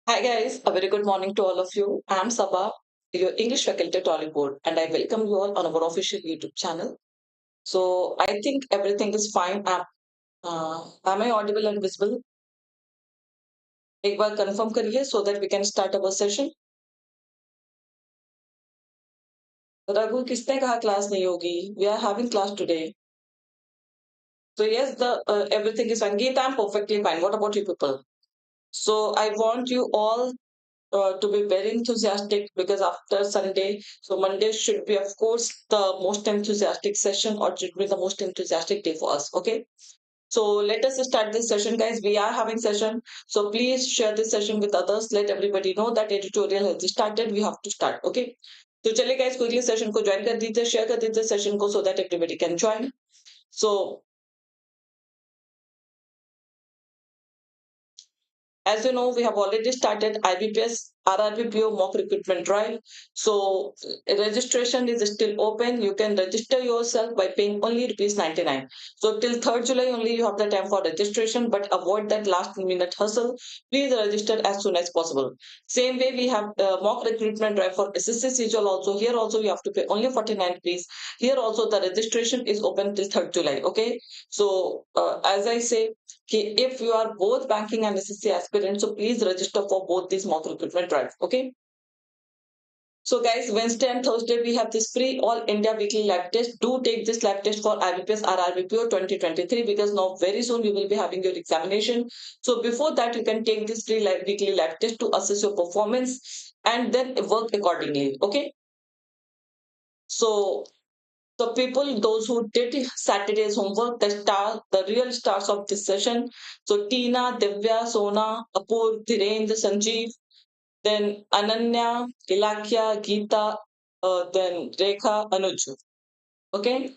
Hi guys, a very good morning to all of you. I'm Saba, your English faculty at Oliveboard, and I welcome you all on our official YouTube channel. So I think everything is fine. Am I audible and visible? एक बार confirm करिए so that we can start our session. Raghu किसने कहा class नहीं होगी? We are having class today. So yes, the everything is fine. Geeta, I'm perfectly fine. What about you people? So I want you all to be very enthusiastic because after Sunday, so Monday should be, of course, the most enthusiastic session or should be the most enthusiastic day for us. Okay. So let us start this session, guys. We are having session. So please share this session with others. Let everybody know that editorial has started. We have to start. Okay. So चलिए guys quickly session को join कर दीजिए, share कर दीजिए session को so that everybody can join. So as you know, we have already started IBPS RRBPO mock recruitment drive. So registration is still open. You can register yourself by paying only rupees 99. So till 3rd July only you have the time for registration, but avoid that last minute hustle. Please register as soon as possible. Same way we have mock recruitment drive for SSC CJOL also. Here also you have to pay only 49 rupees. Here also the registration is open till 3rd July. Okay. So as I say, if you are both banking and SSC aspirants, so please register for both these mock recruitment drive. Okay. So guys, Wednesday and Thursday we have this free all India weekly lab test. Do take this lab test for IBPS RRBPO 2023 because now very soon we will be having your examination. So before that you can take this free weekly lab test to assess your performance and then work accordingly. Okay. So the people, those who did Saturday's homework, the real stars of this session. So Tina, Divya, Sona, Apur, Dhirendra, Sanjeev, then Ananya, Ilakya, Geeta, then Rekha, Anuj. Okay.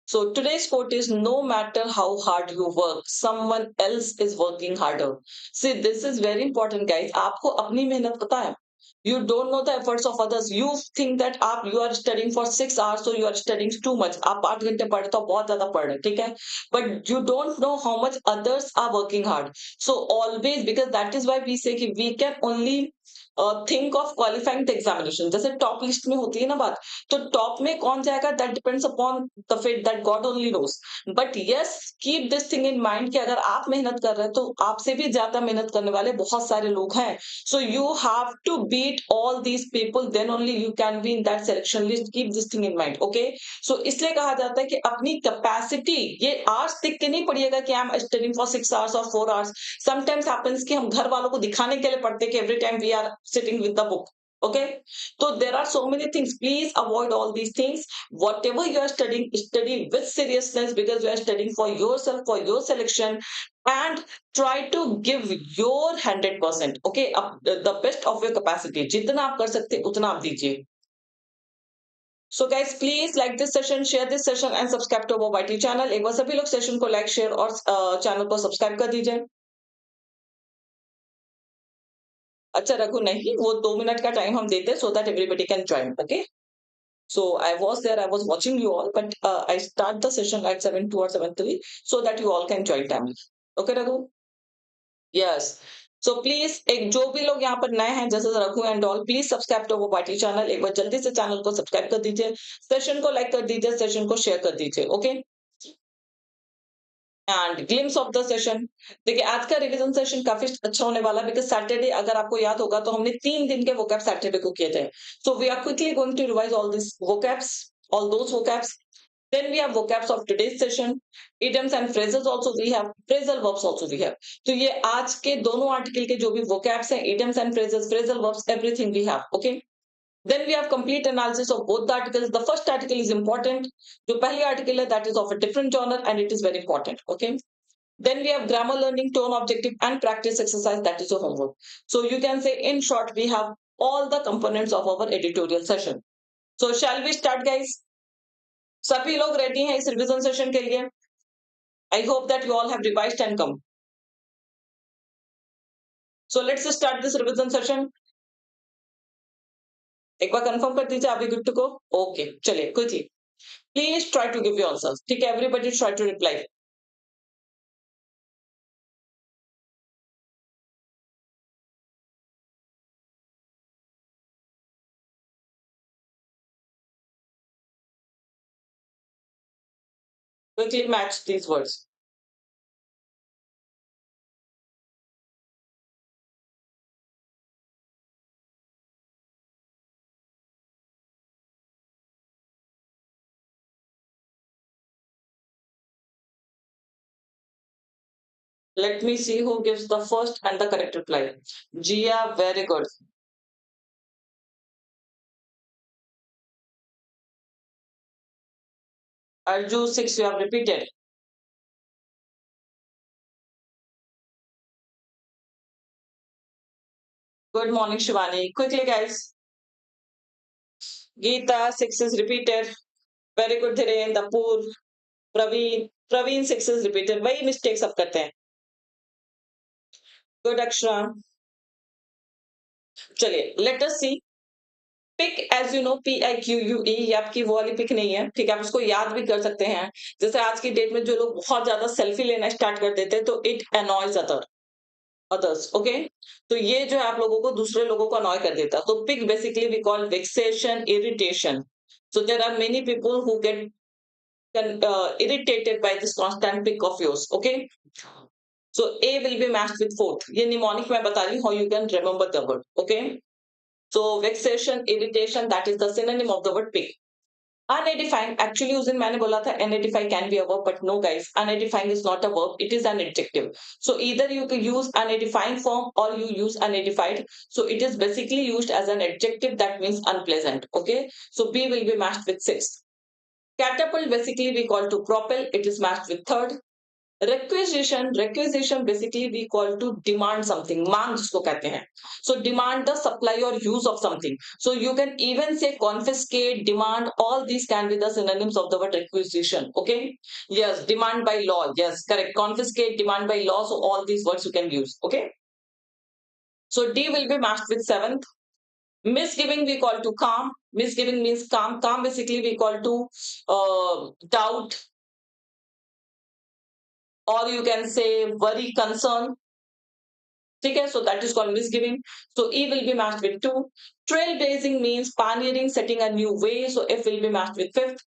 So today's quote is no matter how hard you work, someone else is working harder. See, this is very important, guys. आपको अपनी मेहनत पता है. You don't know the efforts of others. You think that you are studying for 6 hours, so you are studying too much. आप 8 घंटे पढ़ तो बहुत ज़्यादा पढ़ रहे, ठीक है? But you don't know how much others are working hard. So always, because that is why we say कि we can only think of qualifying the examination. जैसे top list में होती है ना बात, तो top में कौन जाएगा that depends upon the fate that God only knows. But yes, keep this thing in mind कि अगर आप मेहनत कर रहे हैं तो आपसे भी ज्यादा मेहनत करने वाले बहुत सारे लोग हैं. So you have to beat all these people, then only you can be in that selection list. Keep this thing in mind. Okay. So इसलिए कहा जाता है कि अपनी capacity, ये hours देख के नहीं पढ़िएगा कि I'm studying for 6 hours or 4 hours. Sometimes happens कि हम घर वालों को दिखाने के लिए पढ़ते कि every time we are sitting with the book. Okay. So there are so many things. Please avoid all these things. Whatever you are studying, study with seriousness because you are studying for yourself, for your selection, and try to give your 100%. Okay, the best of your capacity. जितना आप कर सकते उतना आप दीजिए. So guys, please like this session, share this session, and subscribe to our YT channel. एक बार सभी लोग सेशन को लाइक, शेयर और चैनल को सब्सक्राइब कर दीजिए. अच्छा रघु, नहीं वो 2 मिनट का टाइम हम देते so that everybody can join. Okay. So I was there, I was watching you all, but I start the session at 7:02 or 7:03 so that you all can join timely. Okay, Raghu? Yes. So please, एक जो भी लोग यहाँ पर नए हैं जैसे Raghu and all, please subscribe to our वाटी चैनल. एक बार जल्दी से चैनल को सब्सक्राइब कर दीजिए, सेशन को लाइक कर दीजिए, सेशन को शेयर कर दीजिए. Okay. And glimpse of the session. देखिए आज का रिवीजन सेशन काफी अच्छा होने वाला है बिकॉज सैटरडे, अगर आपको याद होगा तो हमने 3 दिन के वोकैब सैटरडे को किए थे. So we are quickly going to revise all this vocabs, all those vocabs. Then we have vocabs of today's session, idioms and phrases also we have, phrasal verbs also we have. तो ये आज के दोनों article के जो भी vocabs हैं, idioms and phrases, phrasal verbs, everything we have. Okay. Then we have complete analysis of both the articles. The first article is important. जो पहली article है that is of a different genre and it is very important. Okay. Then we have grammar learning, tone objective, and practice exercise. That is your homework. So you can say, in short, we have all the components of our editorial session. So shall we start, guys? सभी लोग ready हैं इस revision session के लिए? I hope that you all have revised and come. So let's start this revision session. एक बार confirm कर दीजिए, are we good to go? Okay, चलिए quickly. Please try to give your answers. ठीक है, everybody try to reply. Quickly match these words. Let me see who gives the first and the correct reply. Gia, very good. Arju, 6, you have repeated. Good morning, Shivani. Quickly, guys. Geeta, 6 is repeated. Very good, Dhiren, Apur, Praveen. Praveen, 6 is repeated. वही mistakes सब करते हैं. Good, Akshra. चलिए, let us see. Pique as you know PIQUE, ये आपकी वो वाली pick नहीं है, ठीक है, आप उसको याद भी कर सकते हैं. जैसे आज की डेट में जो लोग बहुत ज्यादा सेल्फी लेना स्टार्ट कर देते हैं तो इट अनॉयज अदर्स. ओके, तो ये जो है आप लोगों को दूसरे लोगों को अनॉय कर देता है. तो pick basically we call vexation, irritation. So there are many people who get irritated by this constant pick of yours. Okay, so A will be matched with fourth. ये mnemonic मैं बता रही हूँ how you can remember the word. Okay, so vexation, irritation, that is the synonym of the word pick. Unedifying, actually उस दिन मैंने बोला था unedify can be a verb, but no guys, unedifying is not a verb, it is an adjective. So either you can use unedifying form or you use unedified. So it is basically used as an adjective, that means unpleasant. Okay, so B will be matched with sixth. Catapult basically we call to propel, it is matched with third. Requisition basically we call to demand something, मांग जिसको कहते हैं. So demand the supply or use of something. So you can even say confiscate, demand, all these can be the synonyms of the word requisition. Okay, yes, demand by law, yes, correct, confiscate, demand by law, so all these words you can use. Okay, so D will be matched with seventh. Misgiving we call to calm. Misgiving means calm. Calm basically we call to doubt, or you can say worry, concern. Okay, so that is called misgiving. So E will be matched with 2. Trailblazing means pioneering, setting a new way. So F will be matched with 5th.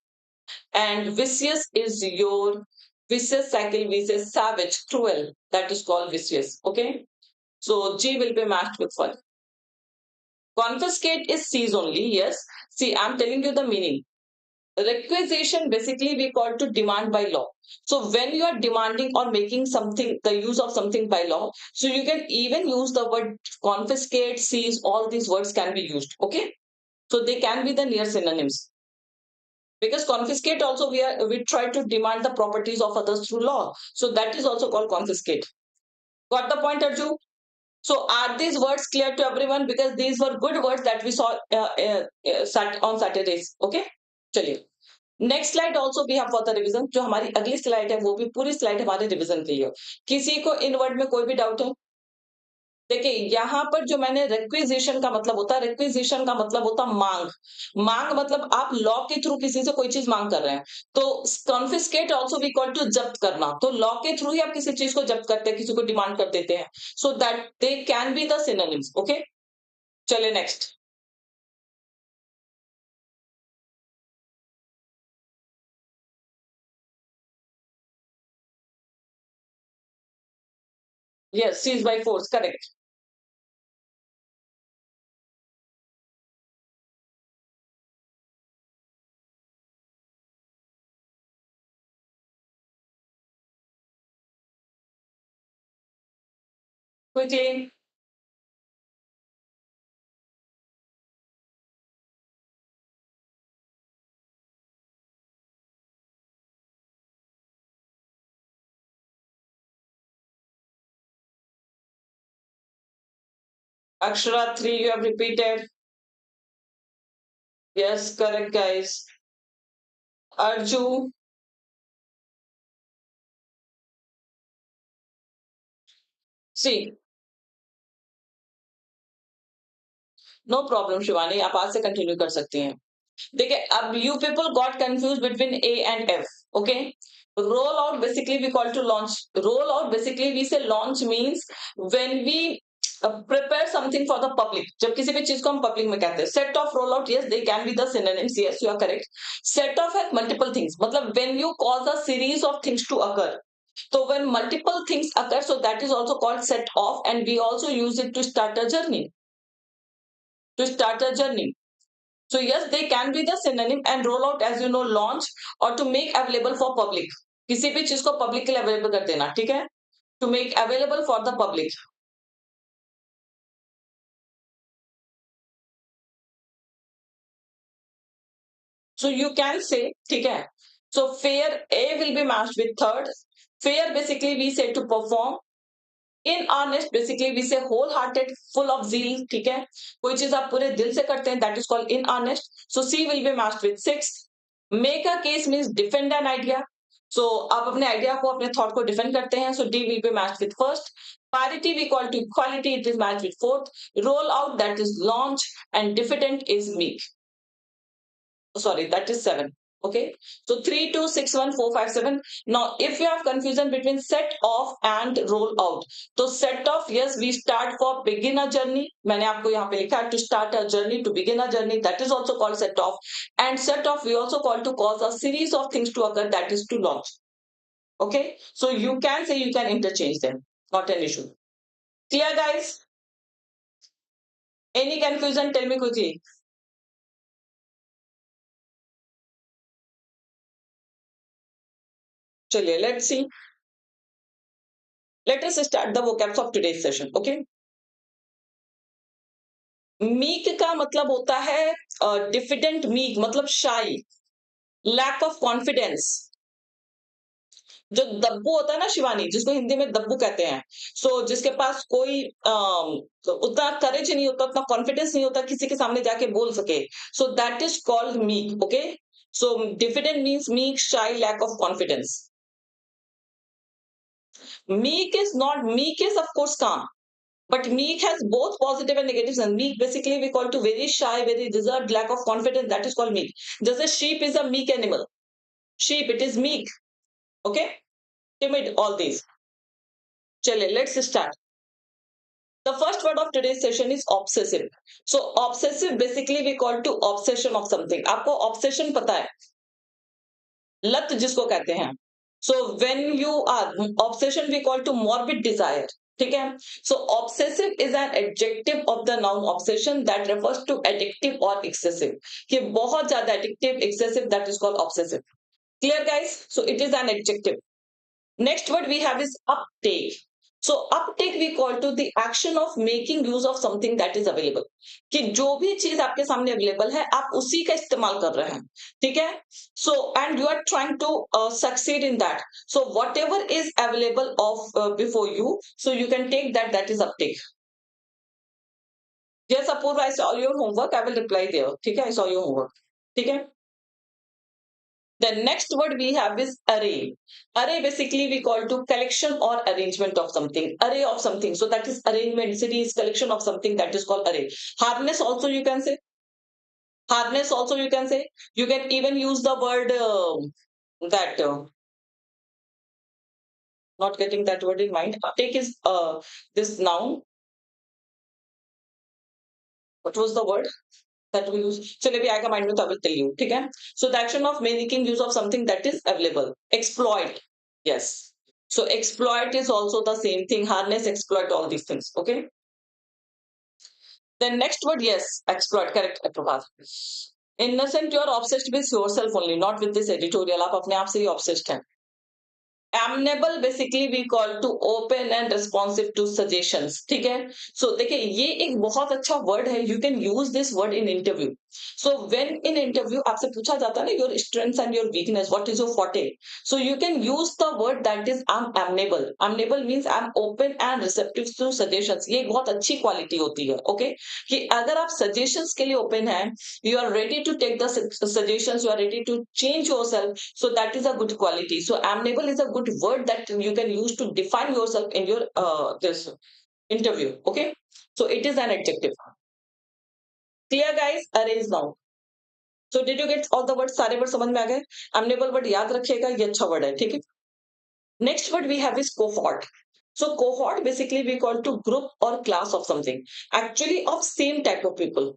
And vicious is your vicious cycle, we say savage, cruel. That is called vicious. Okay, so G will be matched with 1. Confiscate is seize only. Yes. See, I'm telling you the meaning. Requisition basically we call to demand by law. So when you are demanding or making something, the use of something by law, so you can even use the word confiscate, seize, all these words can be used. Okay, so they can be the near synonyms, because confiscate also we try to demand the properties of others through law, so that is also called confiscate. Got the point, Arju? So are these words clear to everyone? Because these were good words that we saw on Saturdays. Okay, चलिए. Next slide also भी है for the revision. जो हमारी अगली slide है वो भी पूरी स्लाइड हमारे रिविजन के लिए. किसी को इन वर्ड में कोई भी डाउट है? देखिए यहाँ पर जो मैंने रिक्विजिशन का मतलब होता है, रिक्विजिशन का मतलब होता है मांग. मांग मतलब आप लॉ के थ्रू किसी से कोई चीज मांग कर रहे हैं. तो confiscate also we call to जब्त करना. तो लॉ के थ्रू ही आप किसी चीज को जब्त करते हैं, किसी को डिमांड कर देते हैं. So that they can be the synonyms. Okay, चले next. Yes, seize by force, correct. Quickly. Akshara, 3 you have repeated. Yes, correct, guys. Arju, see, no problem, Shivani. आप आज से कंटिन्यू कर सकती हैं. देखिए, अब you people got confused between A and F. Okay, roll out basically we call to launch. Roll out basically we say launch means when we prepare something for the public. जब किसी भी चीज को हम पब्लिक में कहते हैं, set of rollout, yes, they can be the synonyms, yes, you are correct. Set of है multiple things, मतलब when you cause a series of things to occur. So when multiple things occur, so that is also called set off, and we also use it to start a journey. To start a journey. So yes, they can be the synonym, and roll out, as you know, launch or to make available for public. किसी भी चीज को public के लिए available कर देना, ठीक है? To make available for the public. So you can say, ठीक है? So fair A will be matched with third. Fair basically we say to perform. In earnest basically we say wholehearted, full of zeal, ठीक है? कोई चीज आप पूरे दिल से करते हैं, that is called in earnest. So C will be matched with sixth. Make a case means defend an idea. So आप अपने आइडिया को, अपने थॉट को डिफेंड करते हैं. So D will be matched with first. Parity we call to equality, it is matched with fourth. Roll out, that is launch, and diffident is meek. Sorry, that is 7. Okay, so 3 2 6 1 4 5 7. Now if you have confusion between set off and roll out, so set off, yes, we start for begin a journey. मैंने आपको यहाँ पे लिखा है to start a journey, to begin a journey, that is also called set off. And set off we also call to cause a series of things to occur, that is to launch. Okay, so you can say, you can interchange them, not an issue. Clear guys? Any confusion, tell me quickly. चलिए, let's see. Let us start the vocabs of today's session. Okay. Meek का मतलब होता है diffident. Meek मतलब शाई, lack of confidence. जो दब्बू होता है ना शिवानी, जिसको हिंदी में दब्बू कहते हैं. सो जिसके पास कोई उतना करेज नहीं होता, उतना कॉन्फिडेंस नहीं होता किसी के सामने जाके बोल सके. So that is called meek. Okay, so diffident means meek, shy, lack of confidence. Meek is not, meek is of course calm, but meek has both positive and negatives. And meek basically we call to very shy, very reserved, lack of confidence. That is called meek. Just as sheep is a meek animal. Sheep, it is meek. Okay, timid, all these. Chale, let's start. The first word of today's session is obsessive. So obsessive basically we call to obsession of something. आपको obsession पता है, लत जिसको कहते हैं. So when you are obsession we call to morbid desire. ठीक है. So obsessive is an adjective of the noun obsession that refers to addictive or excessive. कि बहुत ज्यादा addictive, excessive, that is called obsessive. Clear guys? So it is an adjective. Next word we have is uptake. So uptake we call to the action of making use of something that is available. कि जो भी चीज आपके सामने available है आप उसी का इस्तेमाल कर रहे हैं. ठीक है. So and you are trying to succeed in that. So whatever is available of before you, so you can take that. That is uptake. Yes, Apurva, I saw your homework. I will reply there. ठीक है, I saw your homework. ठीक है. The next word we have is array. Array basically we call to collection or arrangement of something. Array of something. So that is arrangement, series, collection of something, that is called array. Harness also you can say. Harness also you can say. You can even use the word that. Not getting that word in mind. Take is this noun. What was the word that we use? So maybe I can mind with, I will tell you. Okay? So the action of making use of something that is available. Exploit. Yes. So exploit is also the same thing. Harness, exploit, all these things. Okay. Then next word, yes, exploit. Correct, Prabhat. Innocent, you are obsessed with yourself only, not with this editorial. आप अपने आप से ही obsessed हैं. Amenable basically we call to open and responsive to suggestions. ठीक है. So देखिए ये एक बहुत अच्छा word है. You can use this word in interview. So when in interview आपसे पूछा जाता है ना your strengths and your weakness, what is your forte? So you can use the word that is I'm amenable. Amenable means I'm open and receptive to suggestions. ये एक बहुत अच्छी quality होती है. Okay, कि अगर आप suggestions के लिए open हैं, you are ready to take the suggestions, you are ready to change yourself. So that is a good quality. So amenable is a good word that you can use to define yourself in your this interview. Okay, so it is an adjective. Clear guys? Arrange now. So did you get all the words? सारे word समझ में आ गए? Amenable word याद रखिएगा, ये अच्छा word है. ठीक है. Next word we have is cohort. So cohort basically we call to group or class of something, actually of same type of people,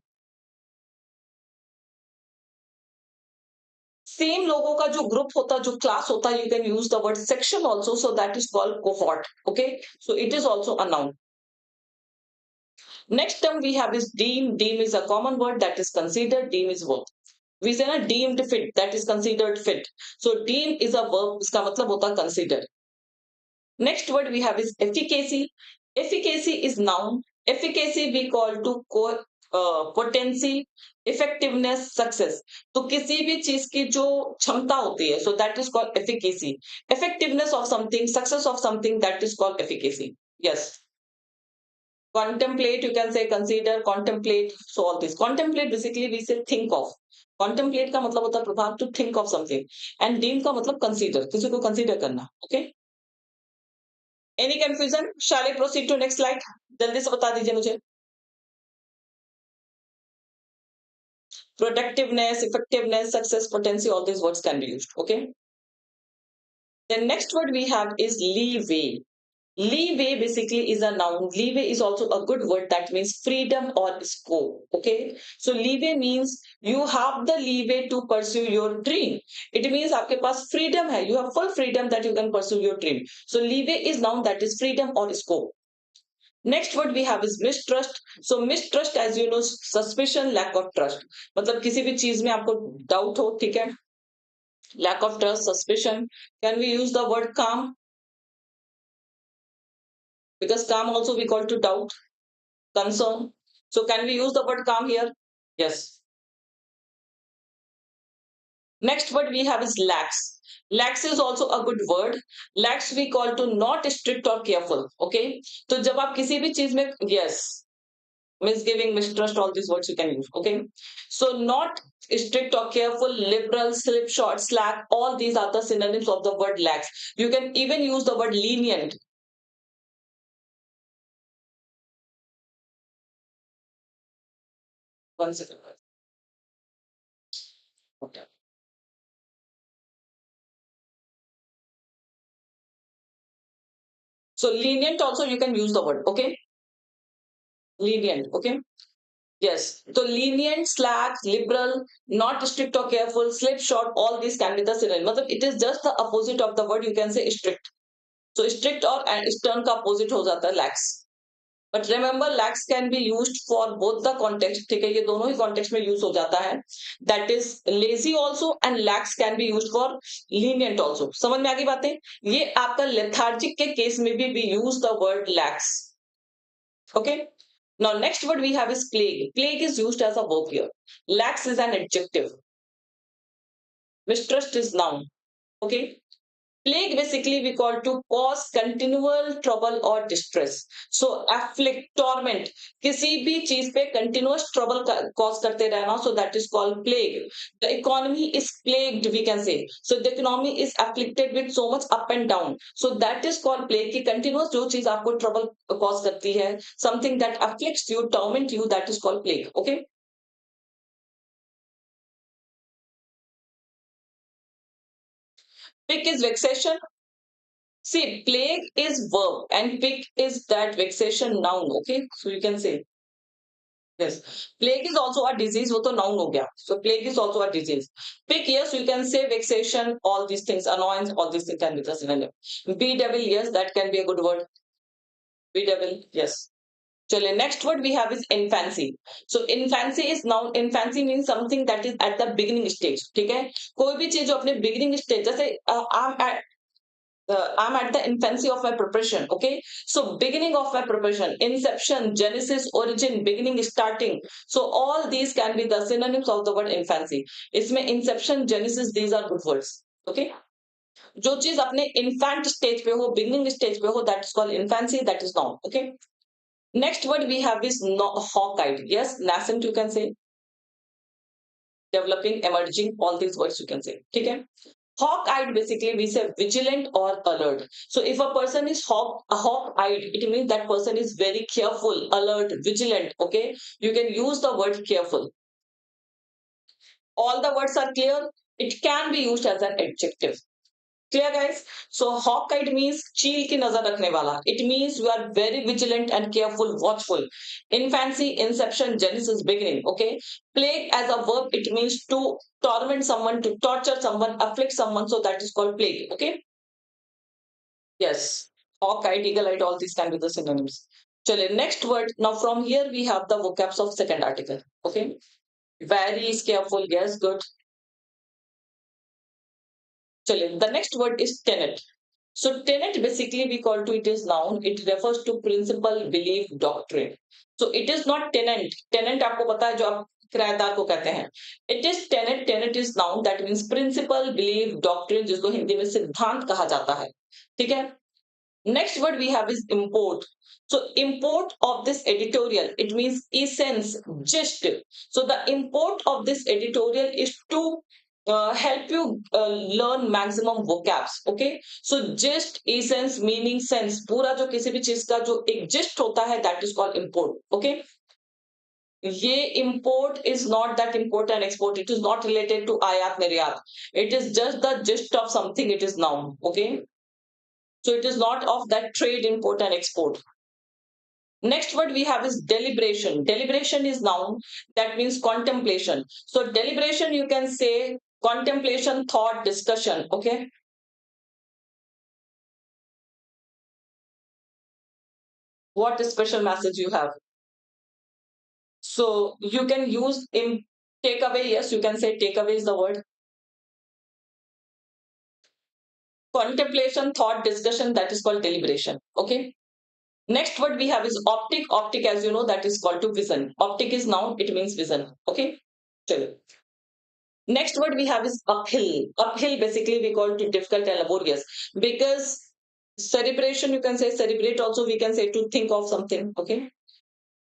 same लोगों का जो ग्रुप होता है, जो क्लास होता है, you can use the word section also, so that is called cohort. Okay, so it is also a noun. Next term we have is deem. Deem is a common word that is considered. Deem is verb. We say na deemed fit, that is considered fit. So deem is a verb, इसका मतलब होता है consider. Next word we have is efficacy. Efficacy is noun. Efficacy we call to potency, effectiveness, success. तो किसी भी चीज की जो क्षमता होती है, so that is called efficacy. Effectiveness of something, success of something, that is called efficacy. Yes. Contemplate, you can say consider, contemplate, so all this. Contemplate basically we say think of. Contemplate का मतलब होता है प्रभाव, to think of something. And deem का मतलब consider, किसी को consider करना. Okay. Any confusion? Shall I proceed to next slide? जल्दी से बता दीजिए मुझे. Productiveness, effectiveness, success, potency, all these words can be used. Okay. The next word we have is leeway. Leeway basically is a noun. Leeway is also a good word that means freedom or scope. Okay. So leeway means you have the leeway to pursue your dream. It means आपके पास freedom है. You have full freedom that you can pursue your dream. So leeway is noun that is freedom or scope. Next word we have is mistrust. So mistrust, as you know, suspicion, lack of trust. मतलब किसी भी चीज में आपको doubt हो, ठीक है? Lack of trust, suspicion. Can we use the word calm? Because calm also we call to doubt, concern. So can we use the word calm here? Yes. Next word we have is lax. Lax is also a good word. Lax we call to not strict or careful. Okay. तो जब आप किसी भी चीज में, yes, misgiving, mistrust, all these words you can use. Okay. So not strict or careful, liberal, slipshod, slack, all these are the synonyms of the word lax. You can even use the word lenient. One second. Okay. So lenient also you can use the word. Okay. Lenient. Okay. Yes. So lenient, slack, liberal, not strict or careful, slipshod, all these can be the synonym. मतलब it is just the opposite of the word. You can say strict. So strict और stern का opposite हो जाता है lax. But remember, lax can be used for both the context. ठीक है, ये दोनों ही context में use हो जाता है. That is lazy also and lax can be used for lenient also. समझ में आ गई बातें? ये आपका lethargic के case में भी we use the word lax. Okay. Now, next word we have is plague. Plague is used as a verb here. Lax is an adjective. Mistrust is noun. Okay. Plague basically we call to cause continual trouble or distress. So afflict, torment. किसी भी चीज पे continuous trouble cause करते रहना. So that is called plague. The economy is plagued, we can say. So the economy is afflicted with so much up and down. So that is called plague. कि continuous जो चीज आपको trouble cause करती है, something that afflicts you, torment you, that is called plague. Okay. Pick is vexation. See, plague is verb and pick is that vexation noun. Okay, so you can say yes. Plague is also a disease. वो तो noun हो गया. So plague is also a disease. Pick, yes, you can say vexation. All these things, annoyance, all these things can be the synonym. Be devil, yes, that can be a good word. Be devil, yes. चलिए, next word we have is infancy. So infancy is noun. Infancy means something that is at the beginning stage. ठीक है? कोई भी चीज जो अपने beginning stage, जैसे I'm at the infancy of my preparation. Okay. So beginning of my preparation, inception, genesis, origin, beginning, starting. So all these can be the synonyms of the word infancy. इसमें inception, genesis, these are good words. Okay. जो चीज अपने infant stage पे हो, beginning stage पे हो, that is called infancy, that is noun. Okay. Next word we have is hawk-eyed. Yes, nascent you can say. Developing, emerging, all these words you can say. ठीक है. Hawk-eyed basically we say vigilant or alert. So if a person is hawk-eyed, it means that person is very careful, alert, vigilant. Okay, you can use the word careful. All the words are clear. It can be used as an adjective. Clear, guys? So hawk-eyed means चील की नजर रखने वाला. It means you are very vigilant and careful, watchful. Infancy, inception, genesis, beginning. Okay. Plague as a verb, it means to torment someone, to torture someone, afflict someone. So that is called plague. Okay. Yes. Hawk-eyed, eagle-eyed, all these can be the synonyms. Chale, next word. Now from here we have the vocabs of second article. Okay. Very careful. Yes, good. Chale, the next word is tenet. So tenet basically we call to it is noun. It refers to principle, belief, doctrine. So it is not tenant. Tenant आपको पता है जो आप किराएदार को कहते हैं. It is tenet. Tenet is noun. That means principle, belief, doctrine जिसको हिंदी में सिद्धांत कहा जाता है. ठीक है. Next word we have is import. So import of this editorial, it means essence, gist. So the import of this editorial is to help you learn maximum vocabs. Okay. So gist, essence, meaning, sense. पूरा जो किसी भी चीज का जो एक gist होता है, that is called import. Okay. ये import is not that import and export. It is not related to ayat niryat. It is just the gist of something. It is noun. Okay. So it is not of that trade, import and export. Next word we have is deliberation. Deliberation is noun. That means contemplation. So deliberation you can say contemplation, thought, discussion. Okay. What special message you have? So you can use in takeaway. Yes, you can say takeaway is the word. Contemplation, thought, discussion, that is called deliberation. Okay. Next word we have is optic. Optic, as you know, that is called to vision. Optic is noun. It means vision. Okay. Chalo. Next word we have is uphill. Uphill basically we call it difficult and laborious because cerebration you can say cerebrate also we can say to think of something. Okay.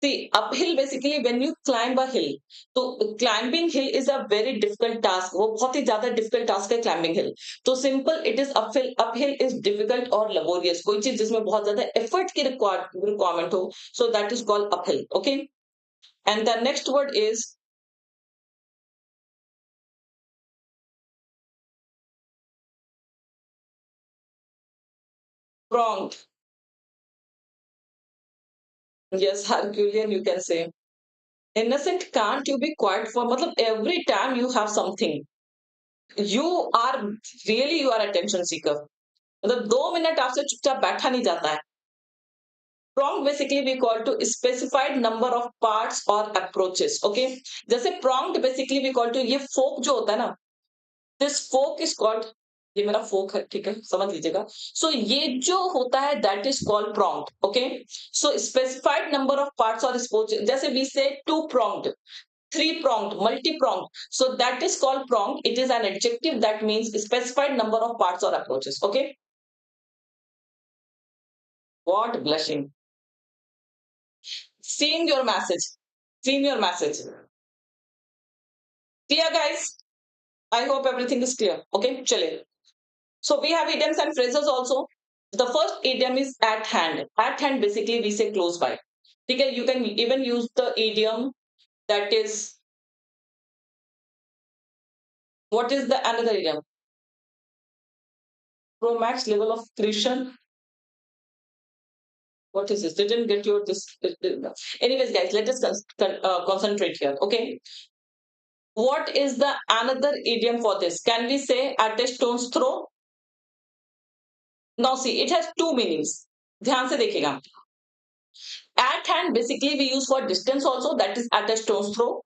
See, uphill basically when you climb a hill. So climbing hill is a very difficult task. वो बहुत ही ज़्यादा difficult task है climbing hill. तो simple it is uphill. Uphill is difficult or laborious. कोई चीज जिसमें बहुत ज़्यादा effort की requirement हो. So that is called uphill. Okay. And the next word is pronged. Yes, Herculean you can say. Innocent can't you be quiet for मतलब every time you have something you are really you are attention seeker मतलब 2 minute आपसे चुपचाप बैठा नहीं जाता है. Prompt basically we call to specified number of parts or approaches. Okay. जैसे prompt basically we call to ये folk जो होता है ना this folk is called ये मेरा folk है ठीक है समझ लीजिएगा. So ये जो होता है that is called prompt. Okay. So specified number of parts or approaches जैसे we say two pronged, three-pronged, multi-pronged. So that is called pronged. It is an adjective that means specified number of parts or approaches. Okay. What blushing? Seeing your message. Seeing your message. Clear, guys? I hope everything is clear. Okay, chale. So we have idioms and phrases also. The first idiom is at hand. At hand basically we say close by. Okay, you can even use the idiom that is what is the another idiom? Pro max level of creation. What is this? Didn't get your this. Anyways, guys, let us concentrate here. Okay. What is the another idiom for this? Can we say at a stone's throw? Now see, it has two meanings. ध्यान से देखिएगा. At hand basically we use for distance also, that is at a stone's throw.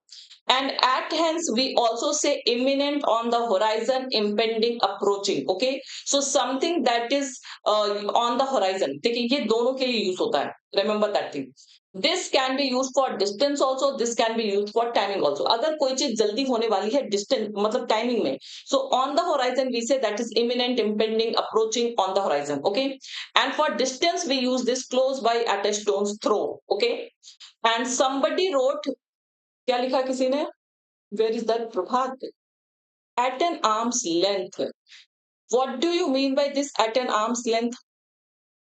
And at hands we also say imminent, on the horizon, impending, approaching. Okay. So something that is on the horizon. देखिए ये दोनों के लिए use होता है. Remember that thing. This can be used for distance also. This can be used for timing also. अगर कोई चीज जल्दी होने वाली है distance मतलब timing में. So on the horizon we say that is imminent, impending, approaching, on the horizon. Okay. And for distance we use this close by, at a stone's throw. Okay. And somebody wrote क्या लिखा किसी ने? Where is that Prabhat? At an arm's length. What do you mean by this at an arm's length?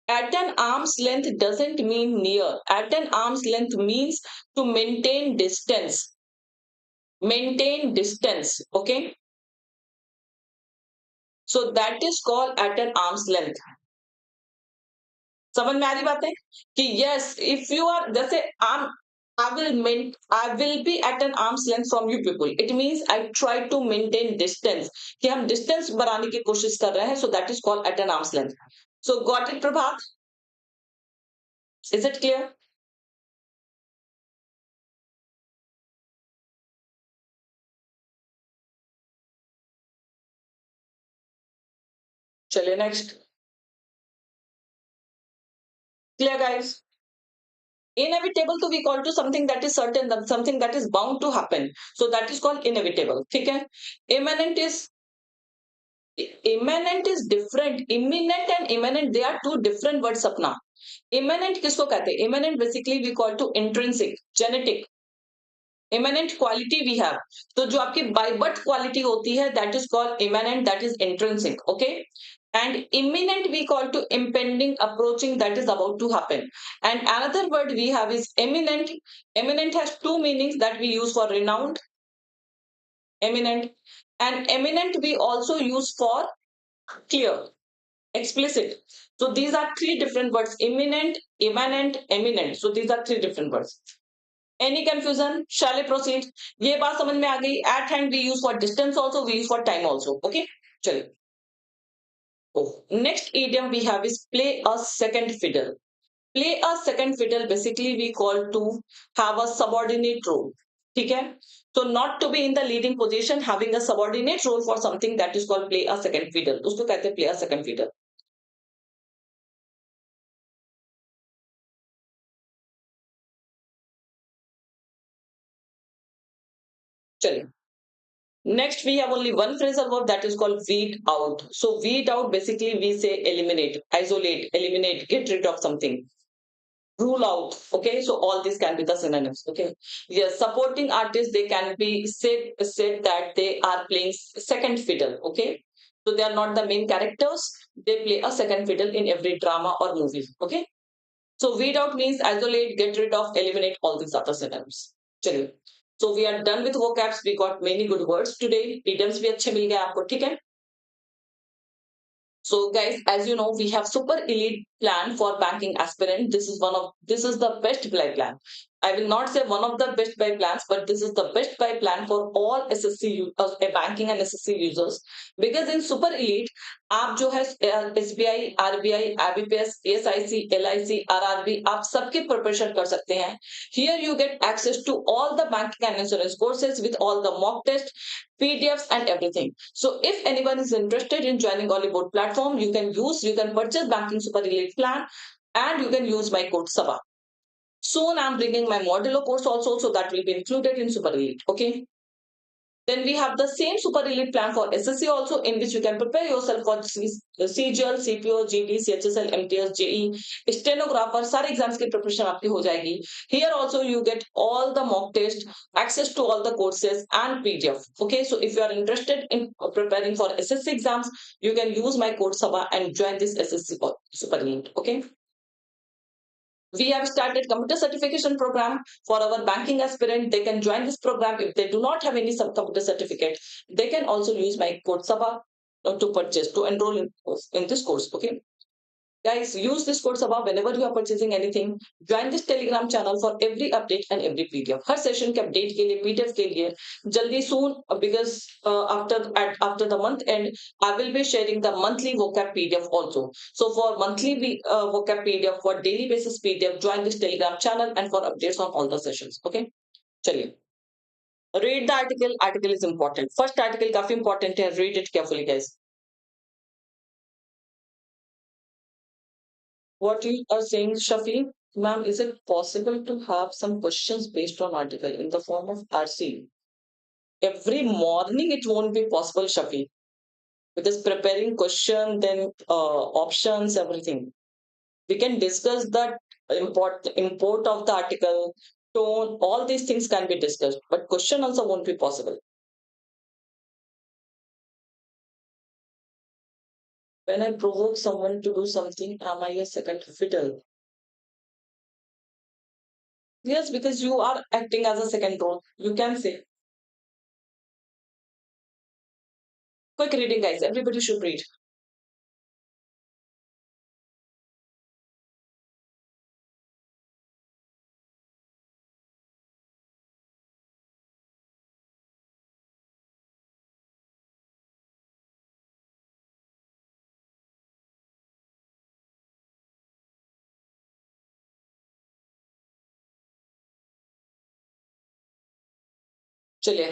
At an arm's length doesn't mean near. At an arm's length means to maintain distance. Maintain distance. Okay. So that is called at an arm's length. समझ में आ रही बात है कि yes, if you are जैसे I will be at an arm's length from you people. It means I try to maintain distance, कि हम distance बढ़ाने की कोशिश कर रहे हैं. So that is called at an arm's length. So got it, Prabhat? Is it clear? चलिए next. Clear, guys? Inevitable to be called to something that is certain, that something that is bound to happen. So that is called inevitable. ठीक है? Imminent is different. Imminent and imminent, they are two different words. अपना imminent किसको कहते हैं? Imminent basically we call to intrinsic, genetic. Imminent quality we have. तो जो आपकी by birth quality होती है, that is called imminent, that is intrinsic. Okay? And imminent we call to impending, approaching, that is about to happen. And another word we have is eminent. Eminent has two meanings that we use for renowned, eminent, and eminent we also use for clear, explicit. So these are three different words: imminent, immanent, eminent. So these are three different words. Any confusion? Shall I proceed? ये बात समझ में आ गई? At hand we use for distance also, we use for time also. Okay? चलिए. Oh, next idiom we have is play a second fiddle. Play a second fiddle basically we call to have a subordinate role. ठीक है? So not to be in the leading position, having a subordinate role for something, that is called play a second fiddle. उसको कहते हैं play a second fiddle. चलिए. Next, we have only one phrasal verb that is called weed out. So weed out basically we say eliminate, isolate, eliminate, get rid of something, rule out. Okay, so all these can be the synonyms. Okay, yes, supporting artists, they can be said that they are playing second fiddle. Okay, so they are not the main characters. They play a second fiddle in every drama or movie. Okay, so weed out means isolate, get rid of, eliminate, all these other synonyms. चलिए. So we are done with vocabs. We got many good words today. Idioms भी अच्छे मिल गए आपको, ठीक है? So guys, as you know, we have super elite plan for banking aspirant. This is the best buy plan. I will not say one of the best buy plans, but this is the best buy plan for all banking and SSC users. Because in super elite, आप जो है SBI, RBI, IBPS, ASIC, LIC, RRB, आप सबके preparation कर सकते हैं. Here you get access to all the banking and insurance courses with all the mock tests, PDFs and everything. So if anyone is interested in joining Oliveboard platform, you can purchase banking super elite plan and you can use my code Saba. Soon I'm bringing my modular course also, so that will be included in super elite. Okay. Then we have the same super elite plan for SSC also, in which you can prepare yourself for CGL, CPO, GD, CHSL, MTS, JE, stenographer, सारे exams की preparation आपकी हो जाएगी. Here also you get all the mock test, access to all the courses and PDF. Okay, so if you are interested in preparing for SSC exams, you can use my code Saba and join this SSC super elite. Okay. We have started computer certification program for our banking aspirant. They can join this program. If they do not have any computer certificate, they can also use my code Saba to enroll in this course. Okay. Guys, use this code Sabha whenever you are purchasing anything. Join this Telegram channel for every update and every PDF. Her session के update के लिए, PDF के लिए जल्दी soon, because after the month end, I will be sharing the monthly vocab PDF also. So for monthly vocab PDF, for daily basis PDF, join this Telegram channel and for updates on all the sessions. Okay, चलिए. Read the article. Article is important. First article काफी important है. Read it carefully, guys. What you are saying, Shafi? Ma'am, is it possible to have some questions based on article in the form of RC? Every morning it won't be possible, Shafi. Because preparing question, then options, everything. We can discuss that import of the article, tone, all these things can be discussed. But question also won't be possible. When I provoke someone to do something, am I a second fiddle? Yes, because you are acting as a second role. You can say. Quick reading, guys. Everybody should read. चलिए,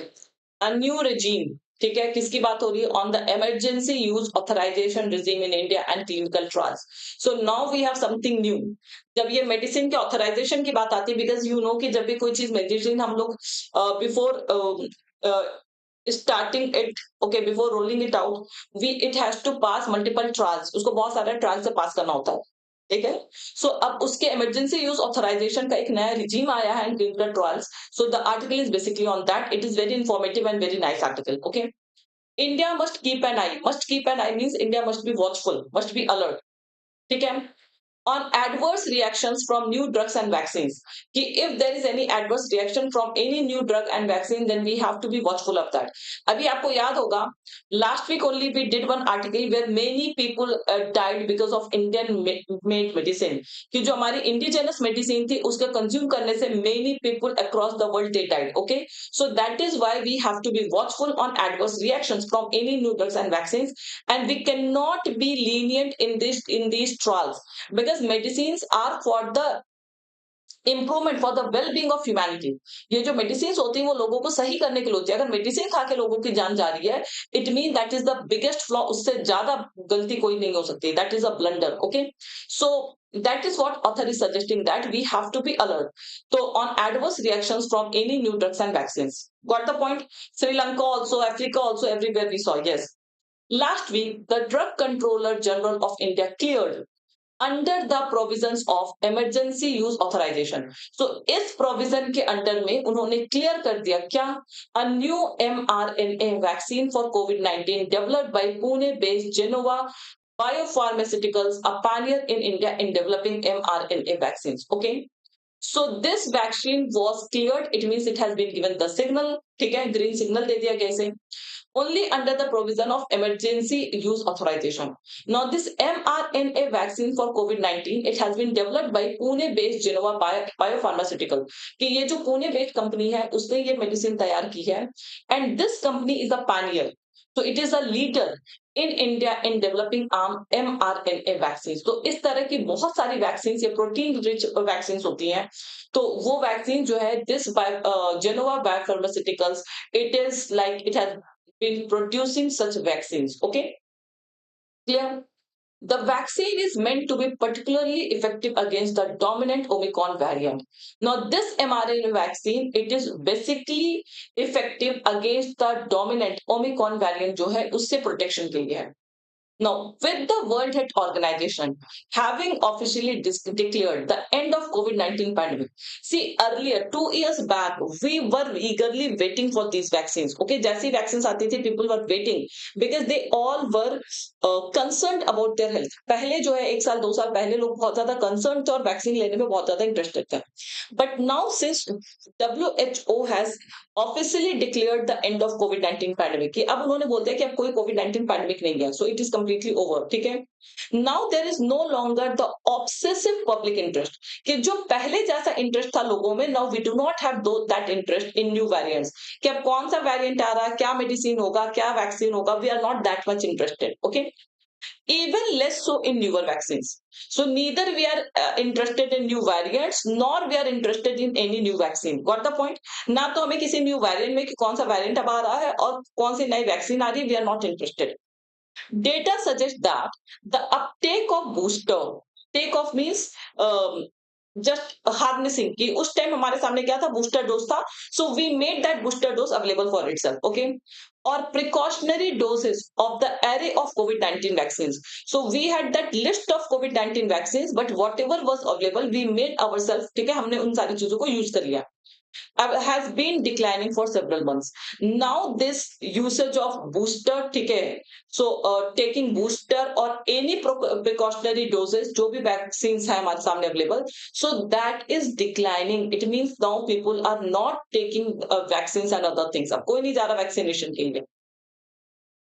a new regime, ठीक है, किसकी बात हो रही है? On the emergency use authorization regime in India and clinical trials. So now we have something new. जब ये मेडिसिन के ऑथराइजेशन की बात आती है, बिकॉज यू नो कि जब भी कोई चीज मेडिसिन हम लोग before starting it, okay, before rolling it out, we it has to pass multiple trials, उसको बहुत सारे ट्रायल से पास करना होता है, ठीक है। सो अब उसके इमरजेंसी यूज ऑथराइजेशन का एक नया रिजीम आया है in clinical trials. So the article is basically on that, it is very informative and very nice article, okay. India must keep an I means India must be watchful, must be alert, ठीक है, on adverse reactions from new drugs and vaccines, कि if there is any adverse reaction from any new drug and vaccine, then we have to be watchful of that. अभी आपको याद होगा, last week only we did one article where many people died because of Indian made medicine, कि जो हमारी indigenous medicine थी उसके consume करने से many people across the world they died, okay. So that is why we have to be watchful on adverse reactions from any new drugs and vaccines, and we cannot be lenient in these trials, because medicines are for the improvement for the well being of humanity. ये जो medicine होती है वो लोगों को सही करने के लिए होती है। अगर मेडिसिन खा के लोगों की जान जा रही है, it mean that is the biggest flaw, उससे ज्यादा गलती कोई नहीं हो सकती, that is a blunder, okay. So that is what author is suggesting, that we have to be alert so on adverse reactions from any new drugs and vaccines. Got the point? Sri Lanka also, Africa also, everywhere we saw, yes. Last week the drug controller general of India cleared under the provisions of emergency use authorisation. So इस provision के under में उन्होंने clear कर दिया क्या? A new mRNA vaccine for कोविड-19 developed by Pune based Gennova biopharmaceuticals, a pioneer in India in developing mRNA vaccines, okay. So this vaccine was cleared, it means it has been given the signal, ठीक है, green signal दे दिया गया इसे, only under the provision of emergency use authorization. Now this mRNA vaccine for COVID-19, it has been developed by Pune based Genova Biopharmaceutical, कि ये जो Pune based company है उसने ये मेडिसिन तैयार की है, and this company is a pioneer, so it is a leader in India in developing arm mRNA vaccine. तो इस तरह की बहुत सारी वैक्सीन, ये प्रोटीन रिच वैक्सीन होती हैं, तो वो वैक्सीन जो है this Gennova biopharmaceuticals, it is like it has been producing such vaccines, okay, clear. The vaccine is meant to be particularly effective against the dominant Omicron variant. Now, this mRNA vaccine, it is basically effective against the dominant Omicron variant जो है उससे protection के लिए है। Now, with the World Health Organization having officially declared the end of COVID-19 pandemic, see earlier 2 years back we were eagerly waiting for these vaccines. Okay, जैसी vaccines आती थी, people were waiting because they all were concerned about their health. पहले जो है 1 साल 2 साल पहले लोग बहुत ज्यादा concerned थे और vaccine लेने में बहुत ज्यादा interested थे. But now since WHO has officially declared the end of covid pandemic, कि अब उन्होंने बोल दिया कि अब कोई कोविड-19 पैंडेमिक नहीं है, so it is completely over, ठीक है। Now there is no longer the obsessive public interest, कि जो पहले जैसा इंटरेस्ट था लोगों में, now we do not have that interest in new variants, कि अब कौन सा वेरिएंट आ रहा है, क्या मेडिसिन होगा, क्या वैक्सीन होगा, we are not that much interested, okay. Even less so in newer vaccines. So neither we are interested in new variants nor we are interested in any new vaccine. Got the point? ना तो हमें किसी new variant में कि कौन सा variant अब आ रहा है और कौन सी नई vaccine आ रही है, we are not interested. Data suggests that the uptake of booster, take off means just harnessing, कि उस टाइम हमारे सामने क्या था, बूस्टर डोज था, so we made that booster dose available for itself, okay. और precautionary doses of the array of covid vaccines, so we had that list of covid vaccines, but whatever was available we made ourselves, ठीक है, हमने उन सारी चीजों को use कर लिया, has been declining for several months. Now this usage of booster, ठीक है, so taking booster or any precautionary doses जो भी vaccines है हमारे सामने available, so that is declining. It means now people are not taking vaccines and other things. अब कोई नहीं जा रहा vaccination के लिए,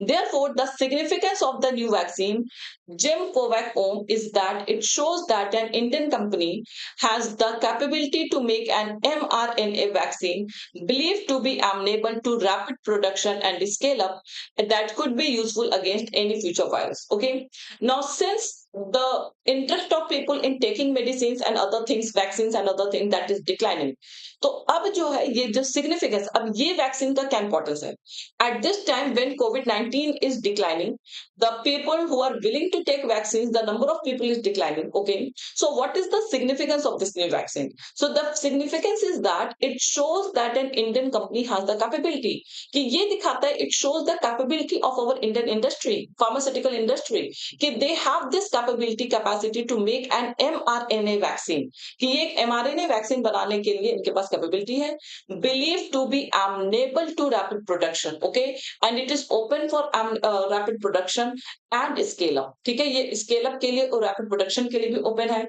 Therefore, the significance of the new vaccine, Gemcovac-Om, is that it shows that an Indian company has the capability to make an mRNA vaccine believed to be amenable to rapid production and scale up that could be useful against any future virus. Okay. Now, since the interest of people in taking medicines and other things, vaccines and other things, that is declining, तो अब जो है ये जो significance, अब ये vaccine का क्या इंपॉर्टेंस है? At this time, when COVID-19 is declining, the people who are willing to take vaccines, the number of people is declining. Okay. So what is the significance of this new vaccine? So the significance is that it shows that an Indian company has the capability. कि ये दिखाता है, it shows the capability of our Indian industry, pharmaceutical industry, कि they have this capacity to make an mRNA vaccine. कि ये एक mRNA vaccine बनाने के लिए इनके पास capability है, believed to be amenable to rapid production. Okay, and it is open for rapid production and scale up. ठीक है, ये scale up के लिए और rapid production के लिए भी open है,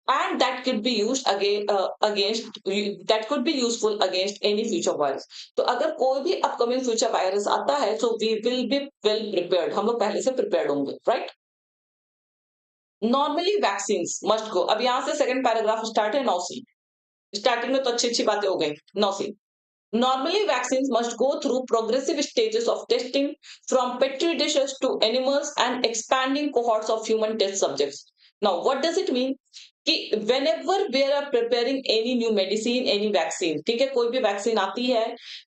and that could be used again against, that could be useful against any future virus. तो अगर कोई भी upcoming future virus आता है, so we will be well prepared. हम लोग पहले से prepared होंगे, right? Normally vaccines must go. अब यहाँ से second paragraph start है 9 से. स्टार्टिंग में तो अच्छी अच्छी बातें हो गई 9 से. Normally, vaccines must go through progressive stages of testing from petri dishes to animals and expanding cohorts of human test subjects. Now, what does it mean? कि whenever we are preparing any new medicine, any vaccine, ठीक है, कोई भी vaccine आती है,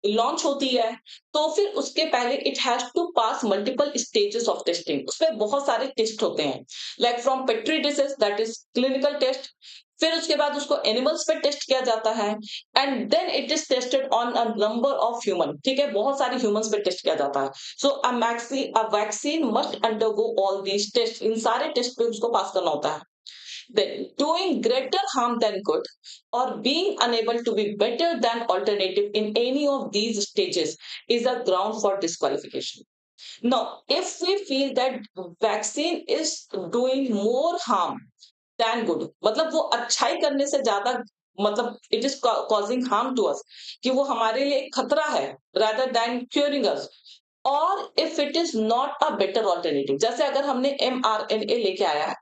launch होती है, तो फिर उसके पहले it has to pass multiple stages of testing. उसमें बहुत सारे टेस्ट होते हैं, like from petri dishes, that is clinical test. फिर उसके बाद उसको एनिमल्स पे टेस्ट किया जाता है, and then it is tested on a number of human. ठीक है, बहुत सारे ह्यूमंस पे टेस्ट किया जाता है. So a vaccine must undergo all these test. इन सारे टेस्ट पे उसको पास करना होता है. Then doing greater harm than good or being unable to be better than alternative in any of these stages is a ground for disqualification. Now, if we feel that vaccine is doing more harm than good, मतलब वो अच्छाई करने से ज्यादा, मतलब it is causing harm to us, कि वो हमारे लिए एक खतरा है rather than curing us, or if it is not a better alternative. जैसे अगर हमने mRNA लेके आया है,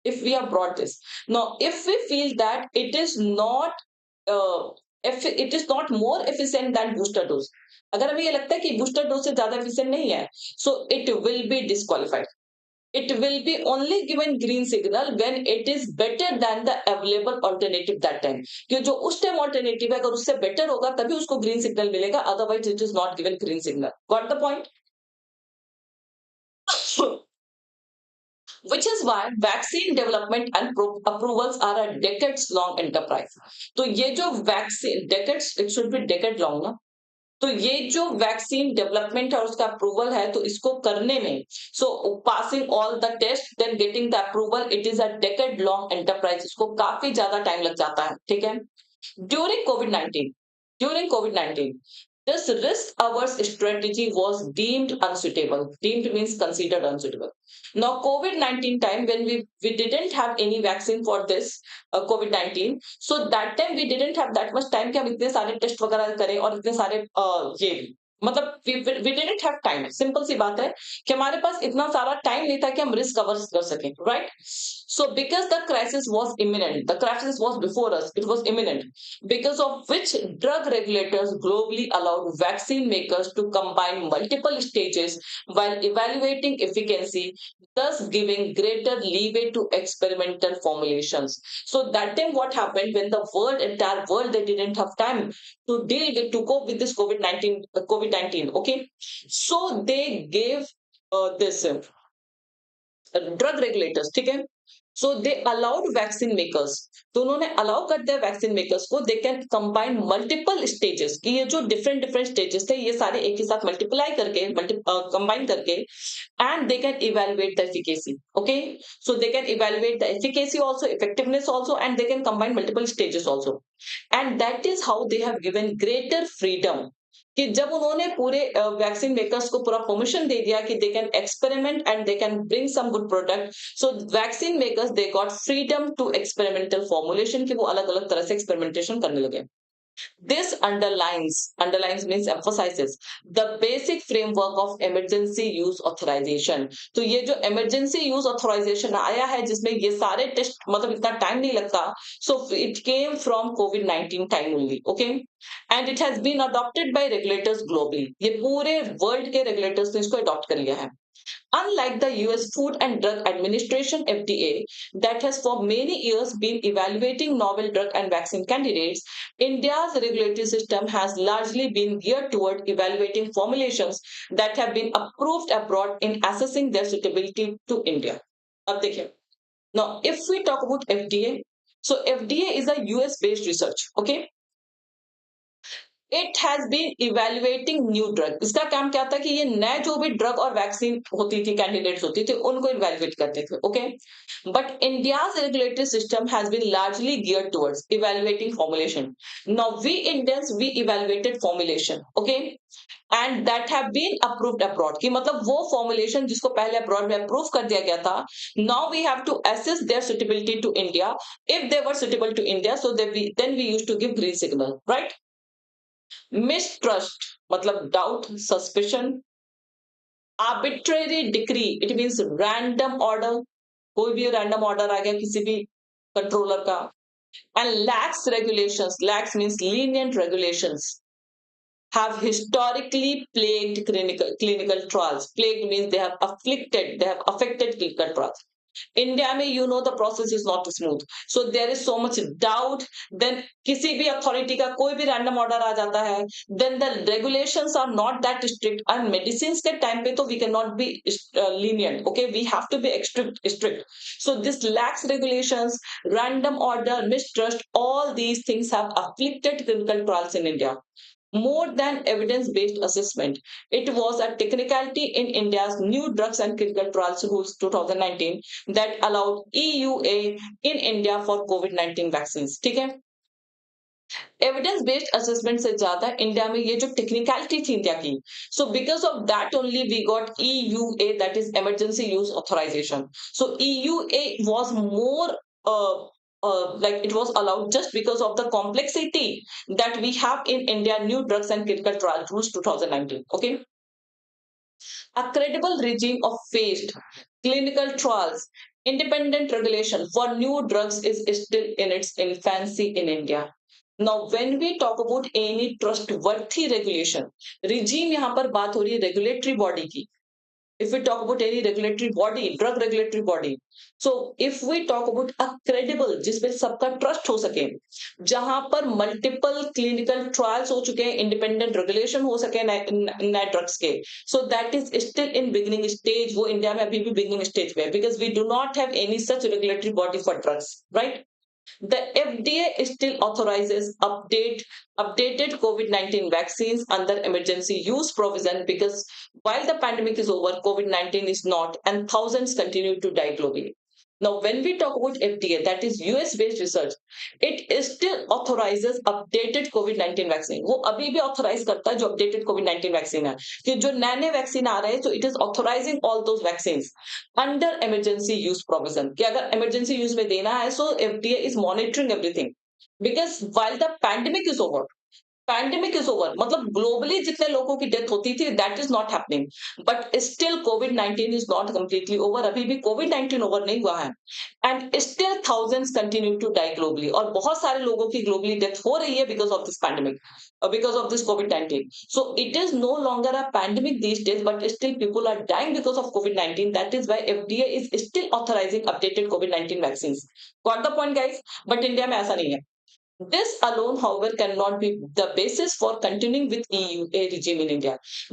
if we have brought this, now if we feel that it is not if it is not more efficient than booster dose, अगर हमें ये लगता है कि booster dose से ज्यादा efficient नहीं है, so it will be disqualified. It will be only given green signal when it is better than the available alternative that time. कि जो उस टाइम alternative है, अगर उससे better होगा तभी उसको green signal मिलेगा, otherwise it is not given green signal. Got the point? Which is why vaccine development and approvals are a decades long enterprise. तो ये जो vaccine decades, it should be decade long ना, तो ये जो vaccine development है और उसका अप्रूवल है, तो इसको करने में, so passing all the test then getting the approval, it is a decade long enterprise. इसको काफी ज्यादा टाइम लग जाता है. ठीक है. During covid 19 this risk averse strategy was deemed unsuitable. Deemed means considered unsuitable. Now COVID-19 time, when we didn't have any vaccine for this COVID-19, so that time we didn't have that much time कि हम इतने सारे test वगैरह करें और इतने सारे ये, मतलब we didn't have time. Simple सी बात है कि हमारे पास इतना सारा टाइम नहीं था कि हम रिस्क कवर कर सकें, right? So because the crisis was imminent, the crisis was before us, it was imminent, because of which drug regulators globally allowed vaccine makers to combine multiple stages while evaluating efficacy, thus giving greater leeway to experimental formulations. So that time what happened, when the entire world, they didn't have time to deal with, to cope with this COVID-19, okay? So they gave this drug regulators, ठीक है? So they allowed vaccine makers, तो उन्होंने allow कर दिया vaccine makers को, they can combine multiple stages, कि ये जो different stages थे, ये सारे एक ही साथ multiply करके, combine करके, and they can evaluate the efficacy. Okay, so they can evaluate the efficacy also, effectiveness also, and they can combine multiple stages also, and that is how they have given greater freedom. कि जब उन्होंने पूरे vaccine makers को पूरा permission दे दिया कि they can experiment and they can bring some good product, so vaccine makers they got freedom to experimental formulation, कि वो अलग अलग तरह से एक्सपेरिमेंटेशन करने लगे. This underlines means emphasizes the basic framework of emergency use authorization. तो ये जो emergency use authorization आया है जिसमें ये सारे टेस्ट मतलब इतना टाइम नहीं लगता, so it came from COVID-19 time only, okay, and it has been adopted by regulators globally. ये पूरे वर्ल्ड के रेगुलेटर्स ने इसको अडॉप्ट कर लिया है. Unlike the US Food and Drug Administration FDA, that has for many years been evaluating novel drug and vaccine candidates, India's regulatory system has largely been geared toward evaluating formulations that have been approved abroad in assessing their suitability to India. अब देखिए, now if we talk about FDA, so FDA is a US based research, okay? It has been evaluating new drug. इसका काम क्या था कि ये नए जो भी ड्रग और वैक्सीन होती थी, कैंडिडेट्स होती थी, उनको इवेल्युएट करते थे, okay. But India's regulatory system has been largely geared towards evaluating formulation. Now we Indians we evaluated formulation, okay, and that have been approved abroad. की मतलब वो फॉर्मुलेशन जिसको पहले अब्रॉड में अप्रूव कर दिया गया था, now we have to assess their suitability to India. If they were suitable to India, so then we used to give green signal, right. Mistrust मतलब doubt, suspicion. Arbitrary decree, it means random order, कोई भी random order आ गया किसी भी controller का. And lakhs regulations, lakhs means lenient regulations, have historically plagued clinical trials. Plagued means they have affected clinical trials. India में you know the process is not smooth, so there is so much doubt. Then किसी भी authority का कोई भी random order आ जाता है, then the regulations are not that strict. And medicine के टाइम पे तो we can not be lenient, okay, we have to be strict. So this lax regulations, random order, mistrust, all these things have afflicted clinical trials in India. More than evidence-based assessment, it was a technicality in India's new drugs and clinical trials rules 2019 that allowed EUA in India for COVID-19 vaccines. ठीक है, evidence based assessment से ज्यादा India में ये जो technicality थी India की, so because of that only we got EUA, that is emergency use authorisation. सो EUA was more like it was allowed just because of the complexity that we have in India new drugs and clinical trial rules 2019, okay. A credible regime of phased clinical trials, independent regulation for new drugs is still in its infancy in India. Now, when we talk about any trustworthy regulation, regime यहाँ पर बात हो रही है regulatory body की. If we talk about any regulatory body, drug regulatory body, so if we talk about a credible जिसपे सबका trust हो सके, जहां पर मल्टीपल क्लिनिकल ट्रायल्स हो चुके हैं, इंडिपेंडेंट रेगुलेशन हो सके नए ड्रग्स के, so that is still in beginning stage. वो इंडिया में अभी भी बिगिनिंग स्टेज पे है, because we do not have any such regulatory body for drugs, right. The FDA still authorizes updated COVID-19 vaccines under emergency use provision because while the pandemic is over, COVID-19 is not, and thousands continue to die globally. Now, when we talk about FDA, that is US-based research, it still authorizes updated COVID-19 vaccine. वो अभी भी authorize करता है जो updated COVID-19 vaccine है, कि जो नए वैक्सीन आ रहे हैं, so it is authorizing all those vaccines under emergency use provision. कि अगर emergency use में देना है, so FDA is monitoring everything because while the pandemic is over, pandemic is over मतलब ग्लोबली जितने लोगों की डेथ होती थी that is not happening, but still कोविड-19 इज नॉट कंप्लीटली ओवर. अभी भी कोविड-19 ओवर नहीं हुआ है, and still thousands continue to die globally. और बहुत सारे लोगों की ग्लोबली डेथ हो रही है because of this pandemic, because of this COVID-19. So it is no longer a pandemic these days, but still people are dying because of COVID-19. That is why FDA is still authorizing updated COVID-19 vaccines. Got the point, guys? But India में ऐसा नहीं है. This alone, however, cannot be the basis for continuing with EUA regime in India.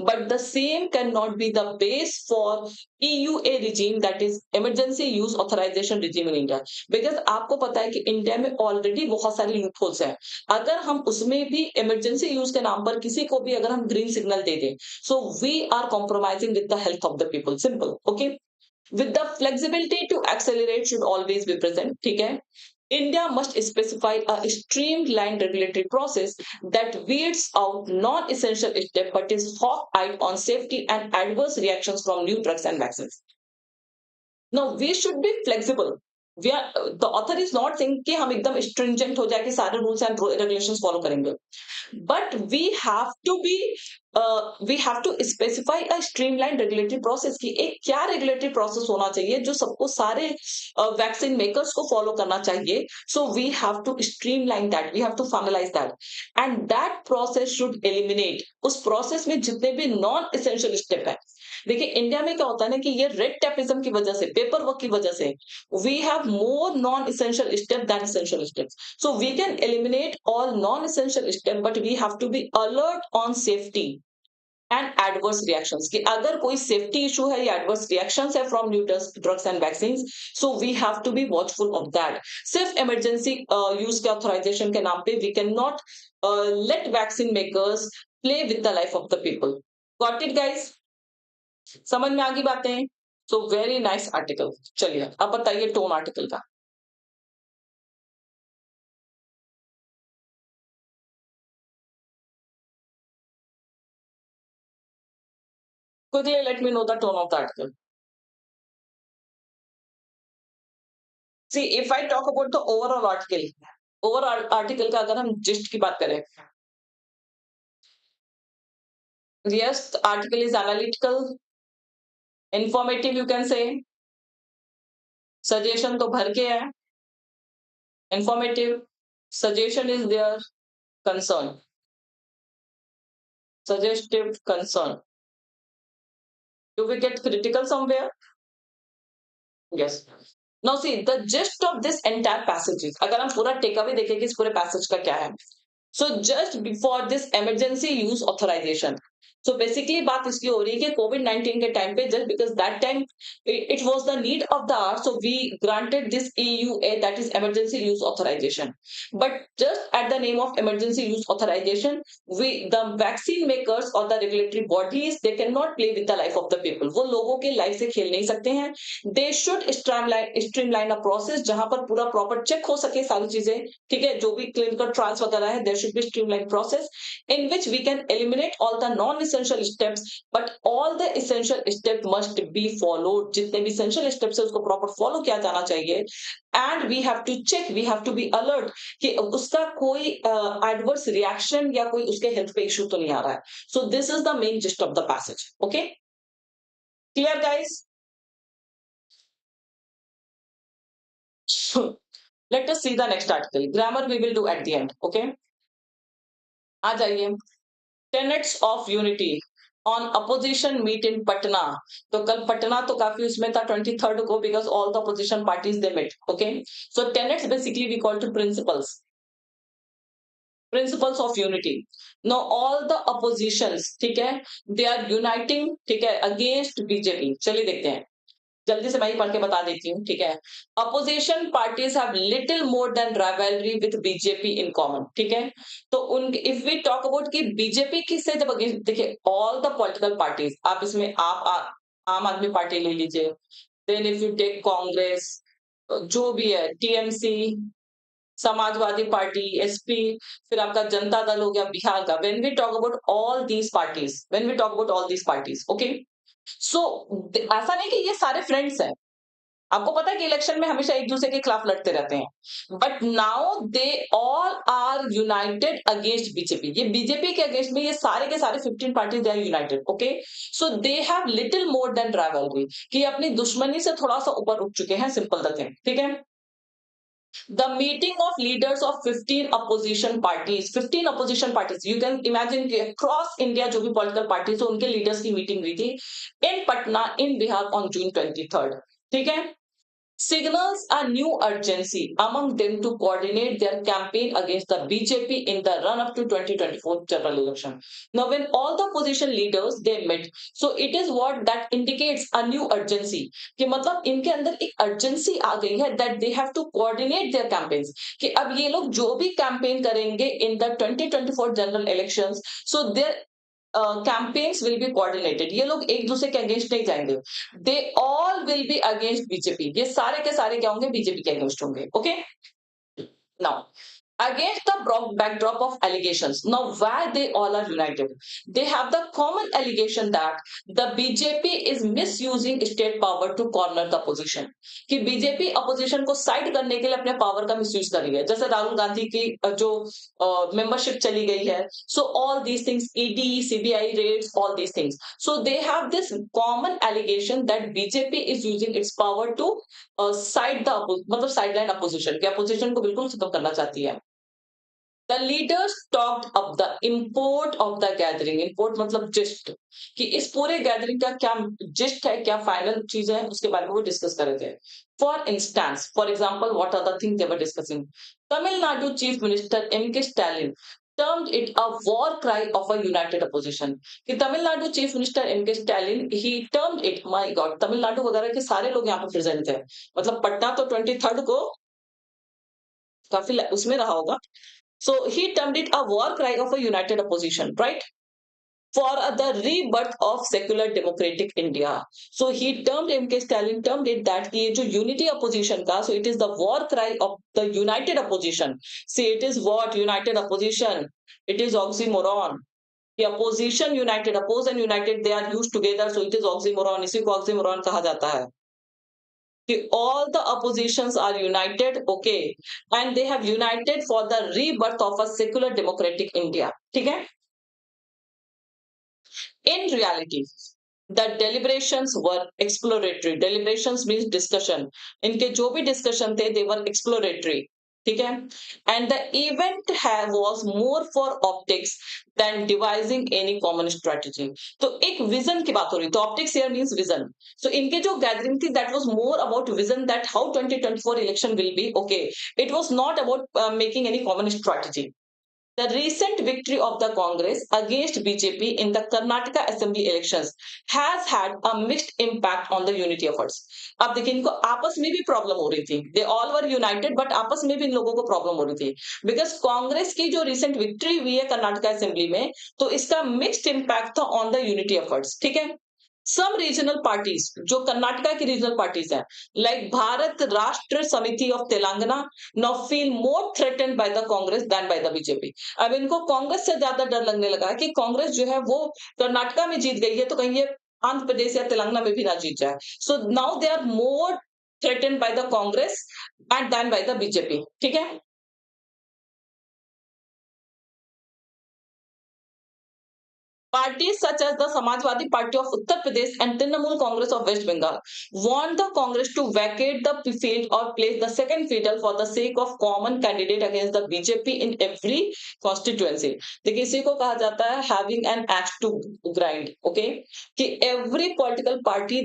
But the same cannot be the base for EUA regime, that is emergency use authorization regime in India. Because आपको पता है कि India में already बहुत सारे loopholes हैं. अगर हम उसमें भी इमरजेंसी यूज के नाम पर किसी को भी अगर हम ग्रीन सिग्नल दे दें, so we are compromising with the health of the people. Simple, okay? With the flexibility to accelerate should always be present. ठीक है? India must specify a streamlined regulatory process that weeds out non-essential steps but is hawk-eyed on safety and adverse reactions from new drugs and vaccines. Now, we should be flexible. We are the author is not saying कि हम एकदम stringent हो जाए कि सारे rules and regulations follow करेंगे, but we have to specify a streamlined regulatory process कि एक क्या regulatory process होना चाहिए जो सबको सारे वैक्सीन मेकर्स को फॉलो करना चाहिए. So we have to streamline that, we have to finalize that, and that process should eliminate, उस प्रोसेस में जितने भी नॉन एसेंशियल स्टेप है. देखिए इंडिया में क्या होता है ना कि ये रेड टेपिज्म की वजह से, पेपर वर्क की वजह से, we have more non-essential steps than essential steps. So we can eliminate all non-essential steps, but we have to be alert on safety and adverse reactions. कि अगर कोई safety issue है या adverse reactions है from new drugs and vaccines, so we have to be watchful of that. सिर्फ emergency use के authorization के नाम पे we cannot let vaccine makers play with the life of the people. Got it, guys? समझ में आ गई बातें? So very nice article. चलिए अब बताइए टोन आर्टिकल का. quickly let me know the tone of the article. See, if I talk about the overall article का अगर हम जिस्ट की बात करें, yes, the article is analytical, informative, you can say. Suggestion तो भर के है. Informative, suggestion is there, concern, suggestive, concern. Do we get critical somewhere? Yes. Now see, the gist of this entire passage is, अगर हम पूरा take away देखें कि इस पूरे पैसेज का क्या है. So just before this emergency use authorization, so basically बात इसकी हो रही है कि COVID-19 के टाइम पे, just because that time it was the need of the hour, so we granted this EUA, that is emergency use authorization. But just at the name of emergency use authorization, the vaccine makers or the regulatory bodies, they cannot play with the life of the people. वो लोगों के life से खेल नहीं सकते हैं. They should streamline a process जहां पर पूरा proper check हो सके सारी चीजें. ठीक है, जो भी clinical trials वगैरह है, there should be streamlined process in which we can eliminate all the non-essential steps, but all the essential steps must be followed. जितने भी essential steps है उसको proper follow किया जाना चाहिए. And we have to check, we have to be alert कि उसका कोई adverse reaction या कोई उसके health पे issue तो नहीं आ रहा है. So this is the main gist of the passage. Okay, clear guys? Let us see the next article. Grammar we will do at the end. Okay, आ जाइए. Tenets of unity on opposition meet in Patna. तो कल पटना तो काफी उसमें था 23rd को, because all the opposition parties they met. Okay, so tenets basically we call to principles of unity. Now all the oppositions, ठीक है, they are uniting, ठीक है, against BJP. चलिए देखते हैं, जल्दी से मैं ही पढ़ के बता देती हूँ. ठीक है, opposition parties have little more than rivalry with BJP in common. ठीक है, तो उन इफ वी टॉक अबाउट कि बीजेपी किससे जब अगेंस्ट, देखिए ऑल द पॉलिटिकल पार्टीज, आप इसमें आम आदमी पार्टी ले लीजिए, then if you take Congress, जो भी है, टीएमसी, समाजवादी पार्टी, एसपी, फिर आपका जनता दल हो गया बिहार का. When we talk about all these parties, when we talk about all these parties, okay, so ऐसा नहीं कि ये सारे फ्रेंड्स हैं. आपको पता है कि इलेक्शन में हमेशा एक दूसरे के खिलाफ लड़ते रहते हैं, but now they all are united against BJP. ये बीजेपी के अगेंस्ट में ये सारे के सारे 15 party they are united. Okay, so they have little more than rivalry, कि अपनी दुश्मनी से थोड़ा सा ऊपर उठ चुके हैं. Simple the thing. ठीक है, the meeting of leaders of 15 opposition parties, 15 opposition parties, you can imagine कि across India जो भी political parties है उनके leaders की meeting हुई थी in Patna in Bihar on June 23rd. ठीक है, signals a new urgency among them to coordinate their campaign against the BJP in the run-up to 2024 general election. Now, when all the opposition leaders they met, so it is what that indicates a new urgency. कि मतलब इनके अंदर एक urgency आ गई है that they have to coordinate their campaigns. कि अब ये लोग जो भी campaign करेंगे in the 2024 general elections, so their campaigns will be coordinated. ये लोग एक दूसरे के अगेंस्ट नहीं जाएंगे. They all will be against BJP. ये सारे के सारे क्या होंगे, बीजेपी के अगेंस्ट होंगे. Okay, now against the backdrop of allegations. Now, why they all are united? They have the common allegation that the BJP is misusing state power to corner the opposition. कि BJP opposition को side करने के लिए अपने power का misuse कर रही है, जैसे राहुल गांधी की जो मेंबरशिप चली गई है. So all these things, ED, CBI raids, all these things. So they have this common allegation that BJP is using its power to side the, मतलब साइडलाइन अपोजिशन, के अपोजिशन को बिल्कुल खत्म करना चाहती है. The leaders talked of the import of the gathering. Import मतलब gist, कि इस पूरे गैदरिंग का क्या जिस्ट है, क्या फाइनल चीज है, उसके बारे में वो डिस्कस कर रहे थे. For instance, for example, what are the things they were discussing? Tamil Nadu chief minister M K. Stalin termed it a war cry of a united opposition. कि Tamil Nadu chief minister M K. Stalin, he termed it, my god, Tamil Nadu वगैरह के सारे लोग यहाँ पे present थे, मतलब पटना तो 23rd को काफी उसमें रहा होगा. So he termed it a war cry of a united opposition, right? For the rebirth of secular democratic India. So he termed, M.K. Stalin termed it that ये जो unity opposition का, so it is the war cry of the united opposition. See, it is what? United opposition. It is oxymoron. The opposition united, oppose and united, they are used together, so it is oxymoron. इसी को oxymoron कहा जाता है. All the oppositions are united, okay, and they have united for the rebirth of a secular democratic India. ठीक है? In reality, the deliberations were exploratory. Deliberations means discussion. इनके जो भी discussion थे, they were exploratory. ठीक है? And the event was more for optics than devising any common strategy. तो एक vision की बात हो रही, तो optics here means vision. So इनके जो gathering थी, that was more about vision, that how 2024 election will be. Okay, it was not about making any common strategy. The recent victory of the Congress against BJP in the Karnataka Assembly elections has had a mixed impact on the unity efforts. अब देखिए, इनको आपस में भी problem हो रही थी. They all were united, but आपस में भी इन लोगों को प्रॉब्लम हो रही थी. Because कांग्रेस की जो recent victory हुई है कर्नाटका असेंबली में, तो इसका mixed impact था on the unity efforts. ठीक है? Some regional parties, जो कर्नाटका की रीजनल पार्टीज हैं, like भारत राष्ट्र समिति of Telangana, now feel more threatened by the Congress than by the BJP. अब इनको कांग्रेस से ज्यादा डर लगने लगा है कि कांग्रेस जो है वो कर्नाटका में जीत गई है, तो कहीं ये आंध्र प्रदेश या तेलंगाना में भी ना जीत जाए. So now they are more threatened by the Congress and than by the BJP. ठीक है? Parties such as the Samajwadi Party of Uttar Pradesh and Trinamool Congress of West Bengal want the Congress to vacate the field or place the second fiddle for the sake of common candidate against the BJP in every constituency. देखिए, इसी को कहा जाता है having an axe to grind. Okay, कि every political party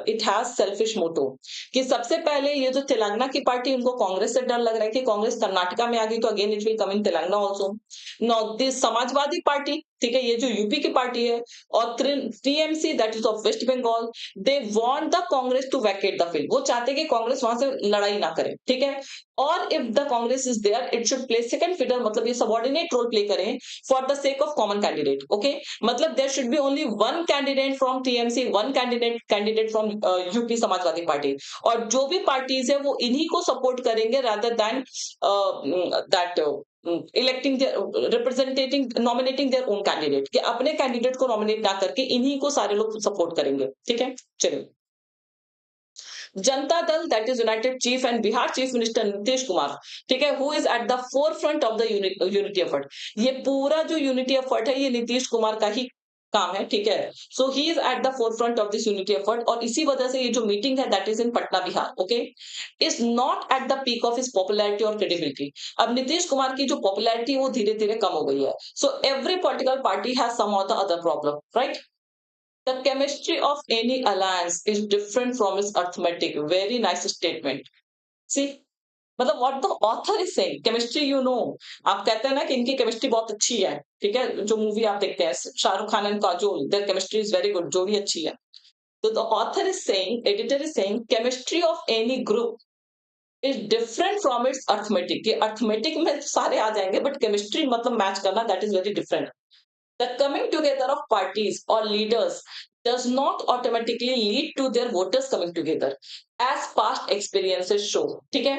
it has selfish motto. कि सबसे पहले ये जो तेलंगाना की पार्टी, उनको कांग्रेस से डर लग रहा है कि कांग्रेस कर्नाटका में आ गई तो again it will come in Telangana also. Now this Samajwadi party, ठीक है, ये जो यूपी की पार्टी है, और TMC that is of west Bengal, they want the Congress to vacate the field. वो चाहते हैं कि कांग्रेस वहां से लड़ाई ना करे. ठीक है? और if the Congress is there, it should play second fiddle, मतलब ये सबऑर्डिनेट रोल प्ले करें for the sake of common candidate. Okay, मतलब there should be only one candidate from TMC, one candidate from UP Samajwadi Party, और जो भी पार्टीज है वो इन्हीं को सपोर्ट करेंगे rather than that electing, representing, nominating their own candidate, कि अपने कैंडिडेट को नॉमिनेट ना करके इन्हीं को सारे लोग सपोर्ट करेंगे. ठीक है? चलिए, Janata Dal that is United cheap and Bihar chief minister Nitish Kumar, ठीक है, who is at the forefront of the unity effort. ये पूरा जो यूनिटी एफर्ट है, ये नीतीश कुमार का ही काम है. ठीक है? So he is at the forefront of this unity effort, और इसी वजह से ये जो मीटिंग है that is in Patna, Bihar. Okay, is not at the peak of his popularity और क्रेडिबिलिटी. अब नीतीश कुमार की जो पॉपुलैरिटी वो धीरे धीरे कम हो गई है. So every political party has some or the other problem, right? The chemistry of any alliance is different from its arithmetic. Very nice statement. See, मतलब what the author is saying, chemistry you know. आप कहते हैं ना कि इनकी chemistry बहुत अच्छी है. ठीक है? जो मूवी आप देखते हैं Shahrukh Khan and Kajol, their chemistry is very good, जो भी अच्छी है. तो the author is saying, editor is saying, chemistry of any group is different from its arithmetic. कि arithmetic में सारे आ जाएंगे, but chemistry मतलब मैच करना, that is very different. The coming together of parties or leaders does not automatically lead to their voters coming together as past experiences show. ठीक है,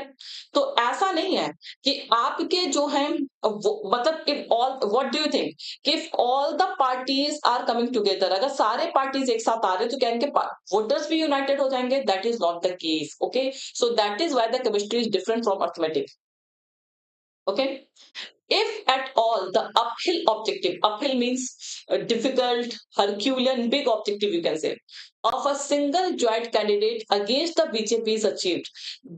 तो ऐसा नहीं है कि आपके जो हैं मतलब if all, what do you think if all the parties are coming together, अगर सारे parties एक साथ आ रहे हैं तो क्या इनके voters भी united हो जाएंगे? That is not the case. Okay, so that is why the chemistry is different from arithmetic. Okay, if at all the uphill objective, uphill means difficult, herculean, big objective you can say, of a single joint candidate against the BJP is achieved,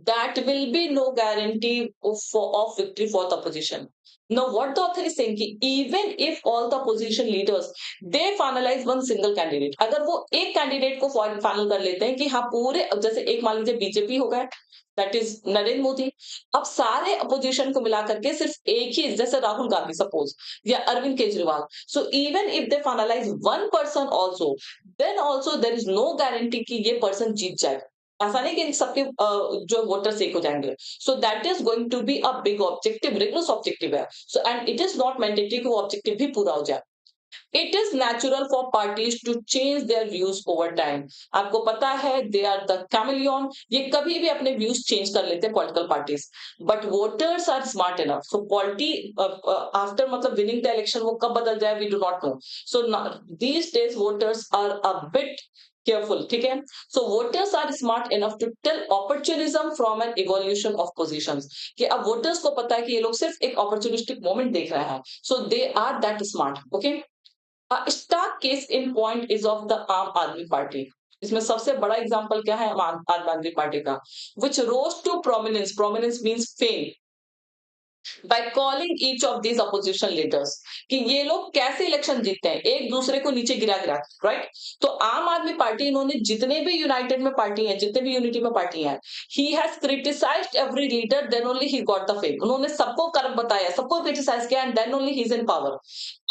that will be no guarantee of victory for the opposition. Now what the author is saying कि even if all the opposition leaders they finalize one single candidate, अगर वो एक candidate को final कर लेते हैं कि हाँ पूरे, जैसे एक मान लीजिए बीजेपी हो गया, दैट इज नरेंद्र मोदी, अब सारे अपोजिशन को मिला करके सिर्फ एक ही, जैसे राहुल गांधी सपोज या Arvind Kejriwal, so even if they finalize one person also, then also there is no guarantee कि ये पर्सन जीत जाए। ऐसा नहीं कि सबके जो वोटर्स एक हो जाएंगे, so that is going to be a big objective, rigorous objective है, so and it is not mandatory कि वो ऑब्जेक्टिव भी पूरा हो जाए। It is natural for parties to change their views over time. आपको पता है they are the chameleon, ये कभी भी अपने views change कर लेते हैं political parties. But voters are smart enough. So polity after मतलब winning the election वो कब बदल जाए we do not know. So these days voters are a bit careful, ठीक है? So voters are smart enough to tell opportunism from an evolution of positions. कि अब voters को पता है कि ये लोग सिर्फ एक opportunistic moment देख रहे हैं. So they are that smart, okay? A stark case in point is of the आम आदमी पार्टी। इसमें सबसे बड़ा एग्जांपल क्या है? आम आदमी पार्टी का, which rose to prominence, prominence means fame, by calling each of these opposition leaders कि ये लोग कैसे इलेक्शन जीतते हैं, एक दूसरे को नीचे गिरा गिरा, राइट? तो आम आदमी पार्टी, इन्होंने जितने भी यूनाइटेड में पार्टी है, जितने भी यूनिटी में पार्टी है, he has criticized every leader, then only he got the fame. उन्होंने सबको कर्म बताया, सबको क्रिटिसाइज किया, and then only he is in power.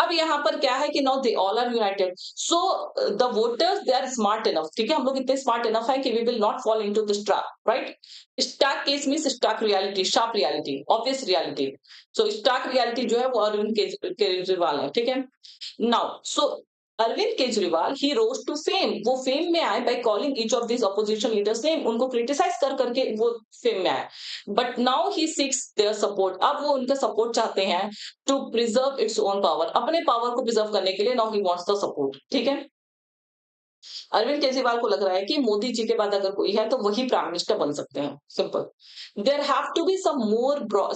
अब यहाँ पर क्या है कि now they all are united, so the voters they are smart enough, ठीक है, हम लोग इतने स्मार्ट इनफ है कि we will not fall into this trap, right? Stark case means stark reality, sharp reality, obvious reality. So stark reality जो है वो अरविंद केजरीवाल है, ठीक है? Now so Arvind Kejriwal he rose to fame, वो फेम में आए by calling each of this opposition leaders name, उनको क्रिटिसाइज कर करके वो फेम में आए। But now he seeks their support, अब वो उनका सपोर्ट चाहते हैं to preserve its own power, अपने पावर को प्रिजर्व करने के लिए now he wants the support, ठीक है? अरविंद केजरीवाल को लग रहा है कि मोदी जी के बाद अगर कोई है तो वही प्राइम मिनिस्टर बन सकते हैं, simple. There have to be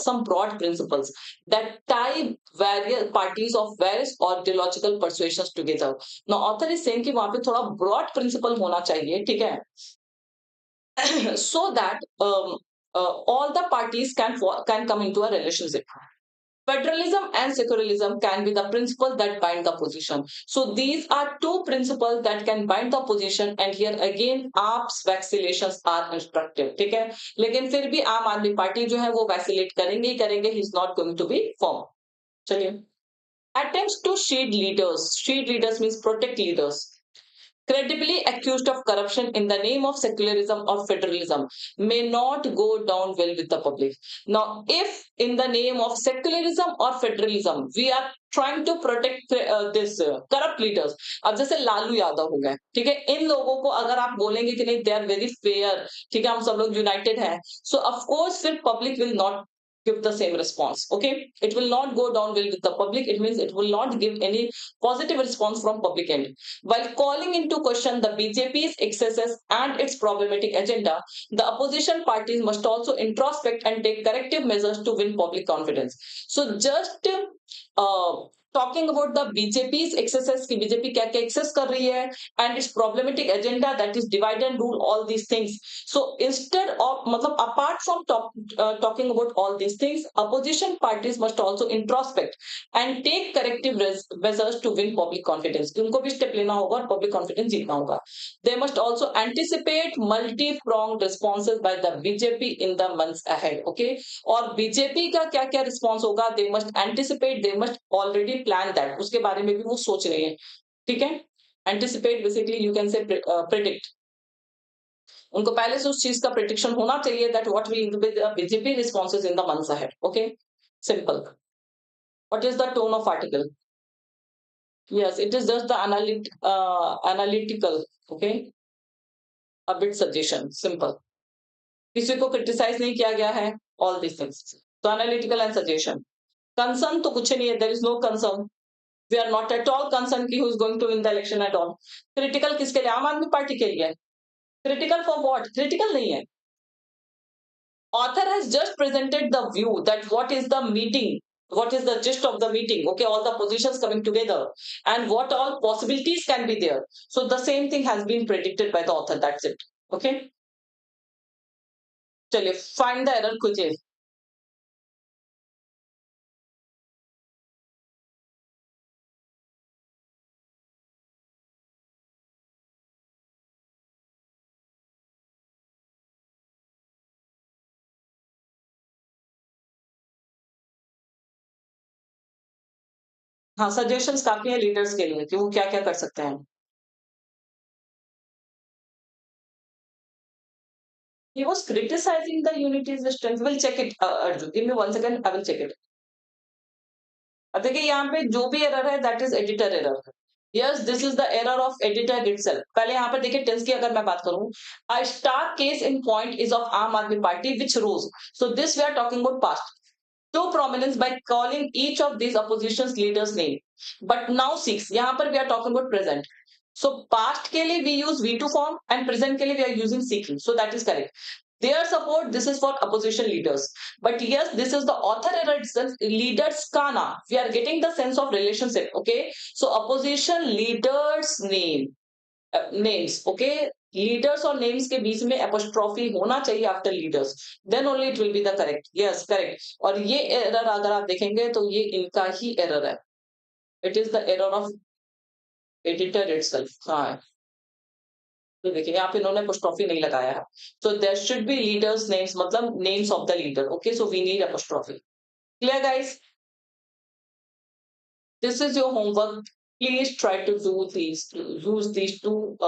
some broad principles that tie various parties of various ideological persuasions together. Now author is saying कि वहां पे थोड़ा broad principle होना चाहिए, ठीक है? So that all the parties can come into a relationship. Federalism and secularism can be the principles that bind the position. So these are two principles that can bind the position, and here again AAP's vacillations are instructive, ठीक है? लेकिन फिर भी आम Aadmi party जो है वो vacillate करेंगे ही करेंगे, he is not going to be firm. चलिए, attempts to shield leaders means protect leaders credibly accused of corruption in the name of secularism or federalism may not go down well with the public. Now, if in the name of secularism or federalism we are trying to protect this corrupt leaders, अब जैसे लालू यादव हो गए, ठीक है, इन लोगों को अगर आप बोलेंगे कि नहीं दे आर वेरी फेयर, ठीक है, हम सब लोग यूनाइटेड हैं, सो ऑफ कोर्स फिर public will not give the same response. Okay, it will not go down well with the public. It means it will not give any positive response from public end. While calling into question the BJP's excesses and its problematic agenda, the opposition parties must also introspect and take corrective measures to win public confidence. So just talking about the BJP's excesses, कि BJP क्या क्या excess कर रही है, and its problematic agenda, that is divide and rule, all these things. So instead of मतलब apart from talking about all these things, opposition parties must also introspect and take corrective measures to win public confidence. उनको भी step लेना होगा और public confidence जीतना होगा. They must also anticipate multi-pronged responses by the BJP in the months ahead. Okay, और BJP का क्या क्या response होगा, they must anticipate, they must already plan that. उसके बारे में भी वो सोच रहे हैं, ठीक है? Anticipate basically you can say predict. उनको पहले से उस चीज का प्रिडिक्शन होना चाहिए that what will be the BJP responses in the months ahead. Okay, simple. What is the tone of article? Yes, it is just the analytical, okay, a bit suggestion, simple. किसी को criticise नहीं किया गया है, all these things. So analytical and suggestion. Concern तो कुछ नहीं है, there is no concern. We are not at all concerned कि who is going to win the election at all. Critical किसके लिए? आम आदमी पार्टी के लिए. Critical for what? Critical नहीं है. Author has just presented the view that what is the meeting, what is the gist of the meeting, okay, all the positions coming together and what all possibilities can be there. So the same thing has been predicted by the author, that's it. Okay, चलिए find the error quickly. हाँ, suggestions काफी है leaders के लिए कि वो क्या क्या कर सकते हैं. He was criticizing the unity's strength. We'll check it, Arjun. Give me 1 second. I will check it. अब देखिए यहाँ पे जो भी एरर है that is editor error. Yes, this is the error of editor itself. पहले यहाँ पर देखिए टेंस की अगर मैं बात करूं, a stark case in point is of Aam Aadmi party which rose. So this we are talking about past to prominence by calling each of these opposition leaders name. But now 6, यहाँ पर we are talking about present. So past के लिए we use V2 form and present के लिए we are using seeking. So that is correct. Their support, this is for opposition leaders. But yes, this is the author error itself. Leaders kana. We are getting the sense of relationship. Okay. So opposition leaders name. Names. Okay. Leaders और names के बीच में apostrophe होना चाहिए after leaders. Then only it will be the correct. Yes, correct. और ये error अगर आप देखेंगे तो ये इनका ही error है. It is the error of editor itself. हाँ. तो देखिए यहाँ पे इन्होंने apostrophe नहीं लगाया है. So there should be leaders names, मतलब names of the leader. Okay, so we need apostrophe. Clear, guys? This is your homework. Please try to do these, use these two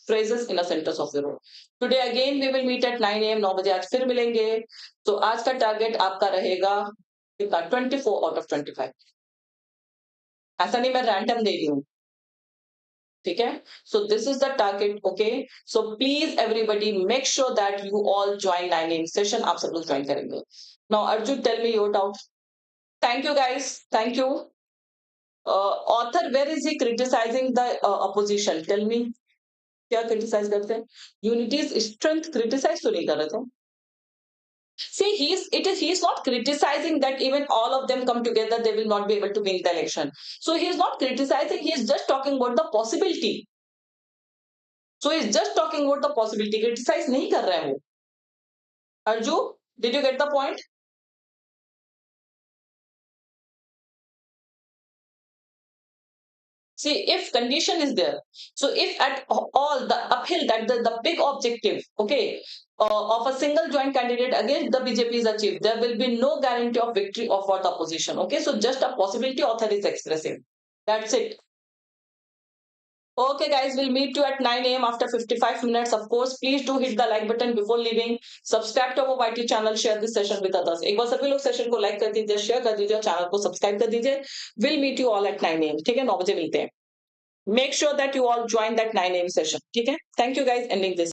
phrases in a sentence of your own. Today again we will meet at 9 a.m. 9 बजे आज फिर मिलेंगे. तो आज का target आपका रहेगा कितना? 24 out of 25. ऐसा नहीं मैं रैंडम दे रही हूँ. ठीक है. So this is the target. Okay, so please everybody make sure that you all join 9 a.m. session. आप सब लोग join करेंगे. Now Arjun, tell me your doubt. Thank you guys. Thank you. Author, where is he criticizing the opposition? Tell me. क्या criticize करते हैं? Unity's strength criticize तो नहीं कर रहे थे. See, he is not criticizing that even all of them come together, they will not be able to win the election. So he is not criticizing, he is just talking about the possibility. So he is just talking about the possibility. Criticize नहीं कर रहा है वो. Arju, did you get the point? See, if condition is there, so if at all the uphill, that the big objective, okay, of a single joint candidate against the BJP is achieved, there will be no guarantee of victory of for the opposition. Okay, so just a possibility author is expressing. That's it. Okay, guys, we'll meet you at 9 a.m. after 55 minutes. Of course, please do hit the like button before leaving. Subscribe to our YT channel. Share this session with others. एक बार सभी लोग session को like कर दीजिए, share कर दीजिए, channel को subscribe कर दीजिए. We'll meet you all at 9 a.m. ठीक है, 9 बजे मिलते हैं. Make sure that you all join that 9 a.m. session. Okay? Thank you guys. Ending this.